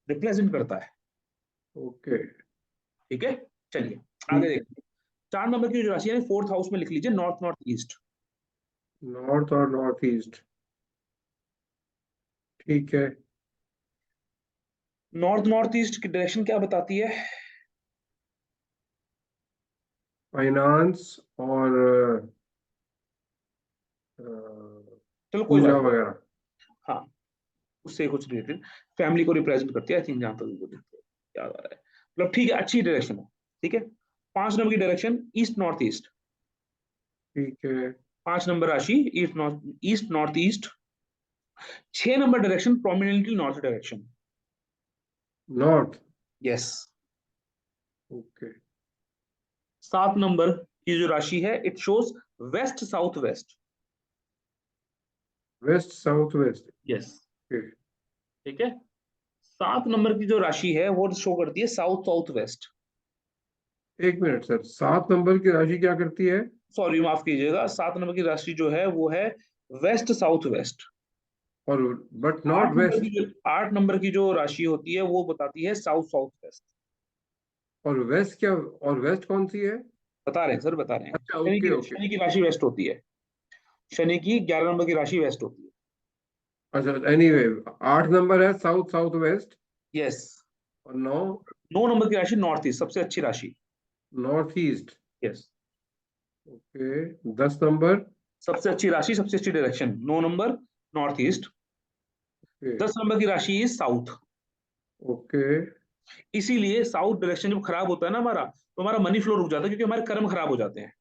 रिप्रेजेंट करता है। ओके। ठीक है, चलिए आगे ठीक है। देखिए। 4 नंबर की जो राशि है फोर्थ हाउस में लिख लीजिए नॉर्थ नॉर्थ ईस्ट। नॉर्थ और नॉर्थ ईस्ट। ठीक है। नॉर्थ नॉर्थ ईस्ट की डायरेक्शन क्या बताती है? फाइनेंस और अ, चलो कोई पूजा बात नहीं। वगैरह। हाँ, उससे कुछ रिलेटेड, फैमिली को रिप्रेजेंट करती है, आई थिंक, जहां तक मुझे याद आ रहा है। मतलब ठीक है, अच्छी डायरेक्शन है। ठीक है। 5 नंबर की डायरेक्शन ईस्ट नॉर्थ ईस्ट। ठीक है। 5 नंबर राशि east north east. 6 number direction prominently north direction. North. Yes. Okay. 7 number की जो राशि है it shows west south west. West south west. Yes. Okay. ठीक है। 7 नंबर की जो राशि है वो शो करती है साउथ साउथ वेस्ट। एक मिनट सर, 7 नंबर की राशि क्या करती है? सॉरी, माफ कीजिएगा, 7 नंबर की राशि जो है वो है वेस्ट साउथ वेस्ट। और बट आठ नॉट नंबर की वेस्ट। जो 8 नंबर की जो राशि होती है वो बताती है साउथ साउथ वेस्ट। और वेस्ट क्या, और वेस्ट कौन सी है? बता रहे हैं सर, बता रहे हैं। अच्छा, ओके ओके। शनि की राशि वेस्ट होती है। शनि की 11 नंबर की राशि वेस्ट होती है। अच्छा, एनीवे, 8 नंबर है साउथ साउथ वेस्ट। यस। और 9 9 नंबर की राशि नॉर्थ ईस्ट, सबसे अच्छी राशि। North east. Yes. Okay. 10 number. सबसे अच्छी राशि, सबसे अच्छी direction, 9 number north east. Okay. 10 number की राशि इज साउथ। ओके। इसीलिए साउथ डायरेक्शन जब खराब होता है ना हमारा, तो हमारा मनी फ्लो रुक जाता है, क्योंकि हमारे कर्म खराब हो जाते हैं।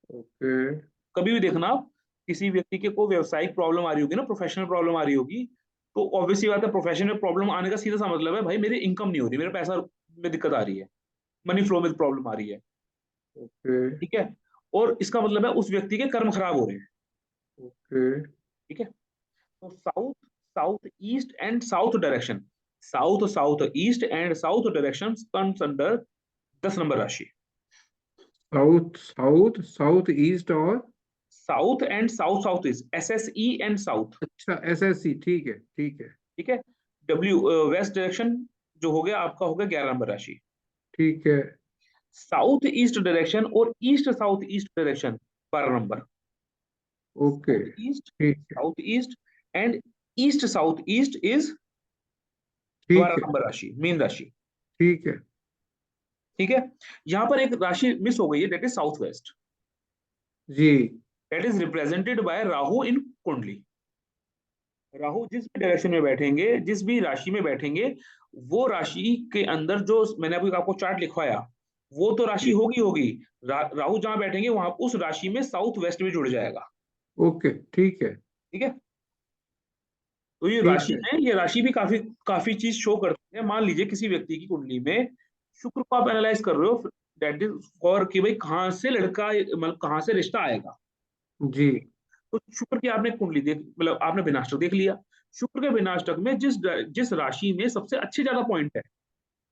ओके। कभी भी देखना आप, किसी व्यक्ति के को व्यवसायिक प्रॉब्लम आ रही होगी ना, प्रोफेशनल प्रॉब्लम आ रही होगी, तो ऑब्वियसली बात है प्रोफेशन में प्रॉब्लम आने का सीधा सा मतलब है भाई मेरी इनकम नहीं हो रही, मेरे पैसा में दिक्कत आ रही है, मनी फ्लो में प्रॉब्लम आ रही है। ओके। ठीक है। और इसका मतलब है उस व्यक्ति के कर्म खराब हो रहे हैं। ओके। ठीक है। तो south south east and south direction, south south east and south direction comes under 10 number राशि। साउथ साउथ साउथ ईस्ट और south and south south east, SSE and south. अच्छा, SSC। ठीक है, ठीक है। ठीक है। डब्ल्यू वेस्ट डायरेक्शन जो हो गया आपका, हो गया 11 नंबर राशि। ठीक है। साउथ ईस्ट डायरेक्शन और east south east direction 12 number. Okay. ठीक है। South east and east south east is ठीक बारह है। नंबर राशि, मीन राशि। ठीक है। ठीक है। यहाँ पर एक राशि मिस हो गई है, दैट इज साउथ वेस्ट, जी that is represented by Rahu in कुंडली। राहु जिस भी डायरेक्शन में बैठेंगे, जिस भी राशि में बैठेंगे, वो राशि के अंदर जो मैंने आपको चार्ट लिखवाया, वो तो राशि होगी होगी। राहु जहां बैठेंगे वहां उस राशि में साउथ वेस्ट भी जुड़ जाएगा। ओके ठीक है ठीक है। तो ये ठीक राशि है है, ये राशि भी काफी काफी चीज शो करती है। मान लीजिए किसी व्यक्ति की कुंडली में शुक्र को आप एनालाइज कर रहे हो, दैट इज फॉर कि भाई कहाँ से लड़का, मतलब कहाँ से रिश्ता आएगा। जी तो शुक्र की आपने कुंडली देख, मतलब आपने विनाशक देख लिया। शुक्र के विनाशक में जिस जिस राशि में सबसे अच्छे ज्यादा पॉइंट है,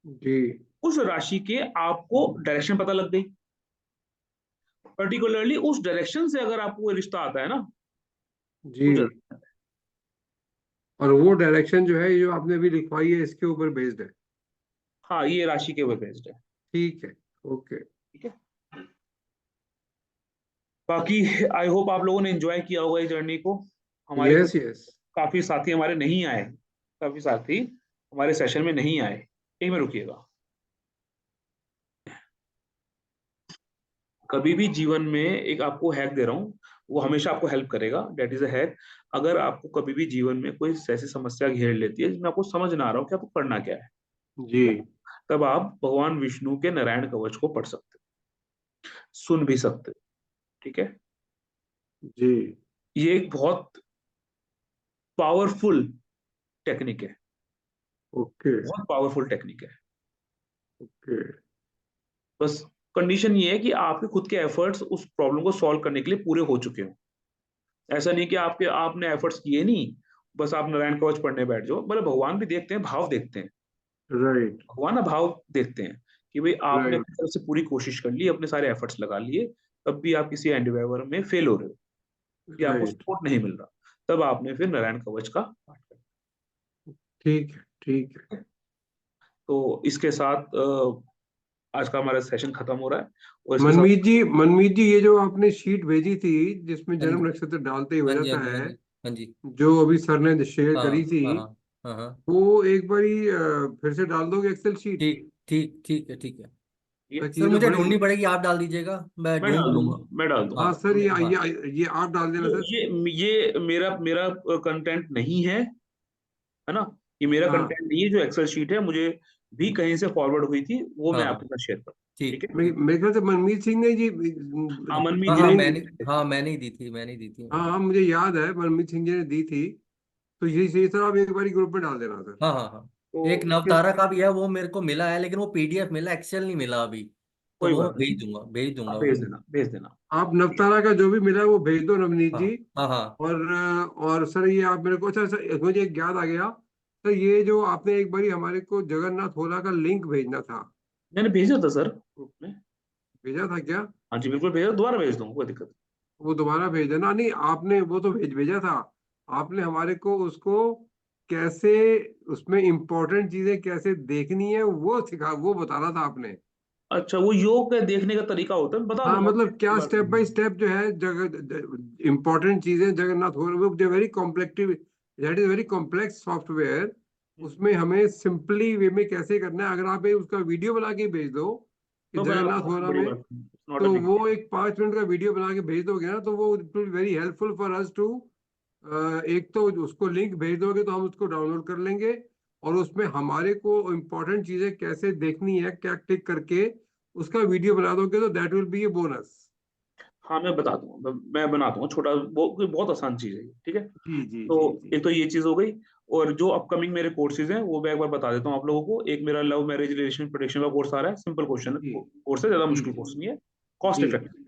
जी उस राशि के आपको डायरेक्शन पता लग गई। पर्टिकुलरली उस डायरेक्शन से अगर आपको कोई रिश्ता आता है ना, जी। तो जल्दी। और वो डायरेक्शन जो है, ये जो आपने अभी लिखवाई है, इसके ऊपर बेस्ड है। हाँ, ये राशि के ऊपर बेस्ड है। ठीक है ओके। ठीक है। बाकी आई होप आप लोगों ने एंजॉय किया होगा इस जर्नी को। हमारे यस कुछ यस। काफी साथी हमारे नहीं आए, काफी साथी हमारे सेशन में नहीं आए। एक में रुकिएगा। कभी भी जीवन में एक आपको हैक दे रहा हूँ, वो हमेशा आपको हेल्प करेगा, डेट इज अ हैक। अगर आपको कभी भी जीवन में कोई ऐसी समस्या घेर लेती है जिसमें आपको समझ ना आ रहा हो कि आपको करना क्या है, जी तब आप भगवान विष्णु के नारायण कवच को पढ़ सकते हो, सुन भी सकते हो। ठीक है। जी ये एक बहुत पावरफुल टेक्निक है, ओके बहुत पावरफुल टेक्निक है। ओके। बस कंडीशन ये है कि आपके खुद के एफर्ट्स उस प्रॉब्लम को सॉल्व करने के लिए पूरे हो चुके हो। ऐसा नहीं कि आपने एफर्ट्स किए नहीं, बस आप नारायण कवच पढ़ने बैठ जाओ। मतलब भगवान भी देखते हैं, भाव देखते हैं। राइट भगवान ना भाव देखते हैं कि भाई आपने राइट अपनी तरफ से पूरी कोशिश कर ली, अपने सारे एफर्ट्स लगा लिए, तब भी आप किसी एंडिवेवर में फेल हो रहे हो या आपको राइट। सपोर्ट नहीं मिल रहा, तब आपने फिर नारायण कवच का पाठ करना। ठीक है ठीक है। तो इसके साथ आज का हमारा सेशन खत्म हो रहा है। और इसके साथ मनमीत जी, ये जो आपने शीट भेजी थी जिसमें हाँ जन्म जी नक्षत्र डालते ही हो हाँ जी हाँ जाता जी हाँ है, जी हाँ जी। जो अभी सर ने शेयर हाँ करी थी, हाँ हाँ हाँ हाँ। वो एक बारी फिर से डाल दोगे एक्सेल शीट? ठीक ठीक ठीक है ठीक है। ताकि सर ये तो मुझे बड़े। ढूंढनी पड़ेगी, आप डाल दीजिएगा, मैं मैं ढूंढ डाल दूंगा, लूंगा। मैं डाल दूंगा। हाँ हाँ सर, हाँ ये आप डाल देना सर। ये मेरा मेरा कंटेंट नहीं है ना। ये मेरा हाँ, कंटेंट नहीं है, जो एक्सेल शीट है मुझे भी कहीं से फॉरवर्ड हुई थी, वो मैं हाँ हाँ। आपके साथ शेयर करूँ। ठीक ठीक है। ठीक। मेरे ख्याल से मनमीत सिंह ने जी हाँ, मनमीत हाँ जी हाँ ने मैंने, भेजी हाँ थी। मैंने ही दी थी, मैंने ही दी थी। हाँ हाँ, मुझे याद है मनमीत सिंह जी ने दी थी। तो ये सर आप एक बारी ग्रुप में डाल देना सर। हाँ हाँ हाँ। एक तो इसके नवतारा का भी है, वो मेरे को मिला है, लेकिन वो पीडीएफ मिला, एक्सेल नहीं मिला अभी। तो कोई वो मैं बात नहीं, भेज दूंगा आप वो। भेज देना, भेज देना। आप नवतारा का जो भी मिला है वो भेज दो नवनीत हाँ जी। हाँ हाँ और सर ये आप मेरे को, अच्छा सर मुझे एक याद आ गया। सर ये जो आपने एक बारी हमारे को जगन्नाथ होला का लिंक भेजना था, मैंने भेजा था सर ग्रुप में। भेजा था क्या? हाँ जी बिल्कुल भेजा, दोबारा भेज दूंगा, कोई दिक्कत वो दोबारा भेज देना। नहीं, आपने वो तो भेजा था। आपने हमारे को उसको कैसे, उसमें इंपॉर्टेंट चीजें कैसे देखनी है वो बताना था आपने। नहीं। अच्छा, वो योग का देखने का तरीका होता है, बता हाँ दूंगा, मतलब क्या कोई बात स्टेप नहीं। बाय स्टेप जो है, जगह इंपॉर्टेंट चीजें जगन्नाथ हो रहे, वो very complective, that is very complex software. उसमें हमें सिंपली वे में कैसे करना है, अगर आप उसका वीडियो बना के भेज दो कि तो बना जगन्नाथ दूंगा, हो रहा बड़ी में, बात नहीं, नॉट अ तो बिग वो डील। एक 5 मिनट का वीडियो बना के भेज दोगे ना, तो वो it will very helpful for us too, एक तो उसको लिंक भेज दोगे तो हम उसको डाउनलोड कर लेंगे, और उसमें हमारे को इम्पोर्टेंट चीजें कैसे देखनी है, क्या टिक करके उसका वीडियो बना दोगे, तो that will be a bonus. हाँ, मैं बता दूंगा, मैं बना दूंगा छोटा, वो कोई बहुत आसान चीज है ये, ठीक है। जी जी तो जी जी। एक तो ये चीज हो गई। और जो अपकमिंग मेरे कोर्सेज हैं वो मैं एक बार बता देता हूँ आप लोगों को। एक मेरा लव मैरिज रिलेशन प्रोटेक्शन का कोर्स आ रहा है, सिंपल क्वेश्चन जी कोर्स है, ज्यादा जी मुश्किल जी कोर्स नहीं है, कॉस्ट जी इफेक्टिव।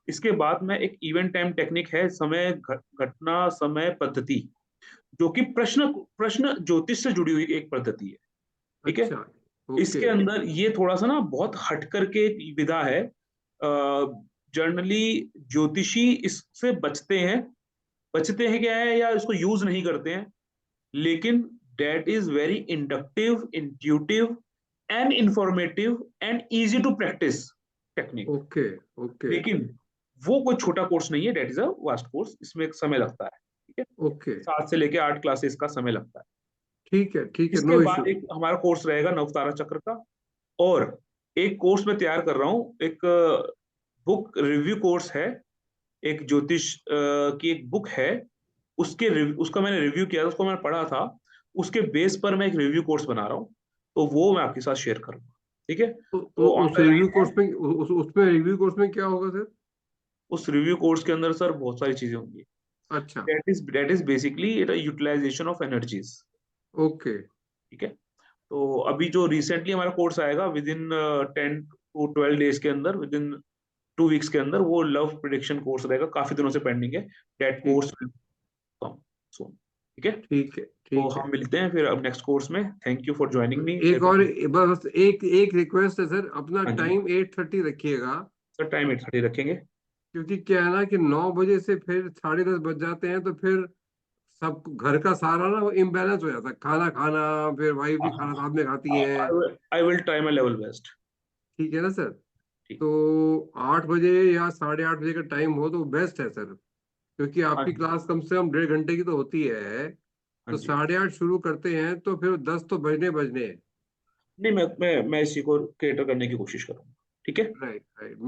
इसके बाद में एक इवेंट टाइम टेक्निक है, समय घटना समय पद्धति, जो कि प्रश्न प्रश्न ज्योतिष से जुड़ी हुई एक पद्धति है। ठीक है। अच्छा ओके। इसके अंदर ये थोड़ा सा ना बहुत हट करके एक विधा है। जनरली ज्योतिषी इससे बचते हैं क्या है, या इसको यूज नहीं करते हैं, लेकिन that is very inductive, intuitive and informative and easy to practice technique. Okay okay लेकिन वो कोई छोटा कोर्स नहीं है, that is a vast course, इसमें एक समय लगता है। ठीक है। ओके। 7 से लेके 8 क्लासेस का समय लगता है। ठीक है इसके नो बाद इशू। एक हमारा कोर्स रहेगा नवतारा चक्र का, और एक कोर्स मैं तैयार कर रहा हूँ, एक बुक रिव्यू कोर्स है, एक ज्योतिष की एक बुक है, उसका मैंने रिव्यू किया था, उसको मैंने पढ़ा था, उसके बेस पर मैं एक रिव्यू कोर्स बना रहा हूँ, तो वो मैं आपके साथ शेयर करूंगा, ठीक है? तो उस ऑनलाइन रिव्यू है। कोर्स में उसमें रिव्यू कोर्स में क्या होगा सर? उस रिव्यू कोर्स के अंदर सर बहुत सारी चीजें होंगी। अच्छा, that is basically utilisation of energies, okay, ठीक है? तो अभी जो रिसेंटली हमारा कोर्स आएगा विद इन 10 to 12 days के अंदर, विद इन 2 weeks के अंदर, वो लव प्रिडिक्शन कोर्स रहेगा, काफी दिनों से पेंडिंग है, दैट ठीक कोर्स विल कम सून, ठीक है? ठीक है, तो ठीक है। हम मिलते हैं फिर अब नेक्स्ट कोर्स में। Thank you for joining me. एक और बस एक रिक्वेस्ट है सर, अपना हाँ जी टाइम 8:30 रखिएगा, सर, टाइम 8:30 रखेंगे। क्योंकि क्या है ना कि 9 बजे से फिर 10:30 बज जाते हैं, तो फिर सब घर का सारा ना वो इम्बैलेंस हो जाता है, खाना खाना, फिर वाइफ भी खाना साथ में खाती है। I will try my level best. ठीक है ना सर? ठीक। तो 8 बजे या 8:30 बजे का टाइम हो तो बेस्ट है सर, क्योंकि हाँ आपकी जी, क्लास कम से कम 1.5 घंटे की तो होती है। हाँ तो जी। 8:30 शुरू करते हैं तो फिर 10 तो बजने बजने हैं। नहीं, मैं इसी को केटर करने की कोशिश करूंगा, ठीक है? Right, right,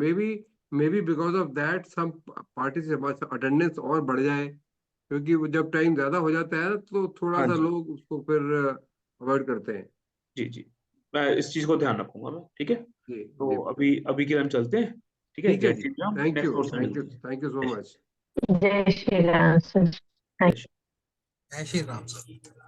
may be because of that some party से अटेंडेंस और बढ़ जाए, क्योंकि वो जब टाइम ज्यादा हो जाता है ना, तो थोड़ा हाँ सा जी, लोग उसको फिर अवॉइड करते हैं। जी जी, मैं इस चीज को ध्यान रखूंगा मैं, ठीक है? जी, तो जी, अभी अभी के लिए हम चलते हैं, ठीक है? ठीक है जय जी। Shri Ram, thank next you, course में थैंक यू, मिलते हैं। थैंक यू सो जय मच। जय श्री राम सर। जय श्री जय श्री राम सर।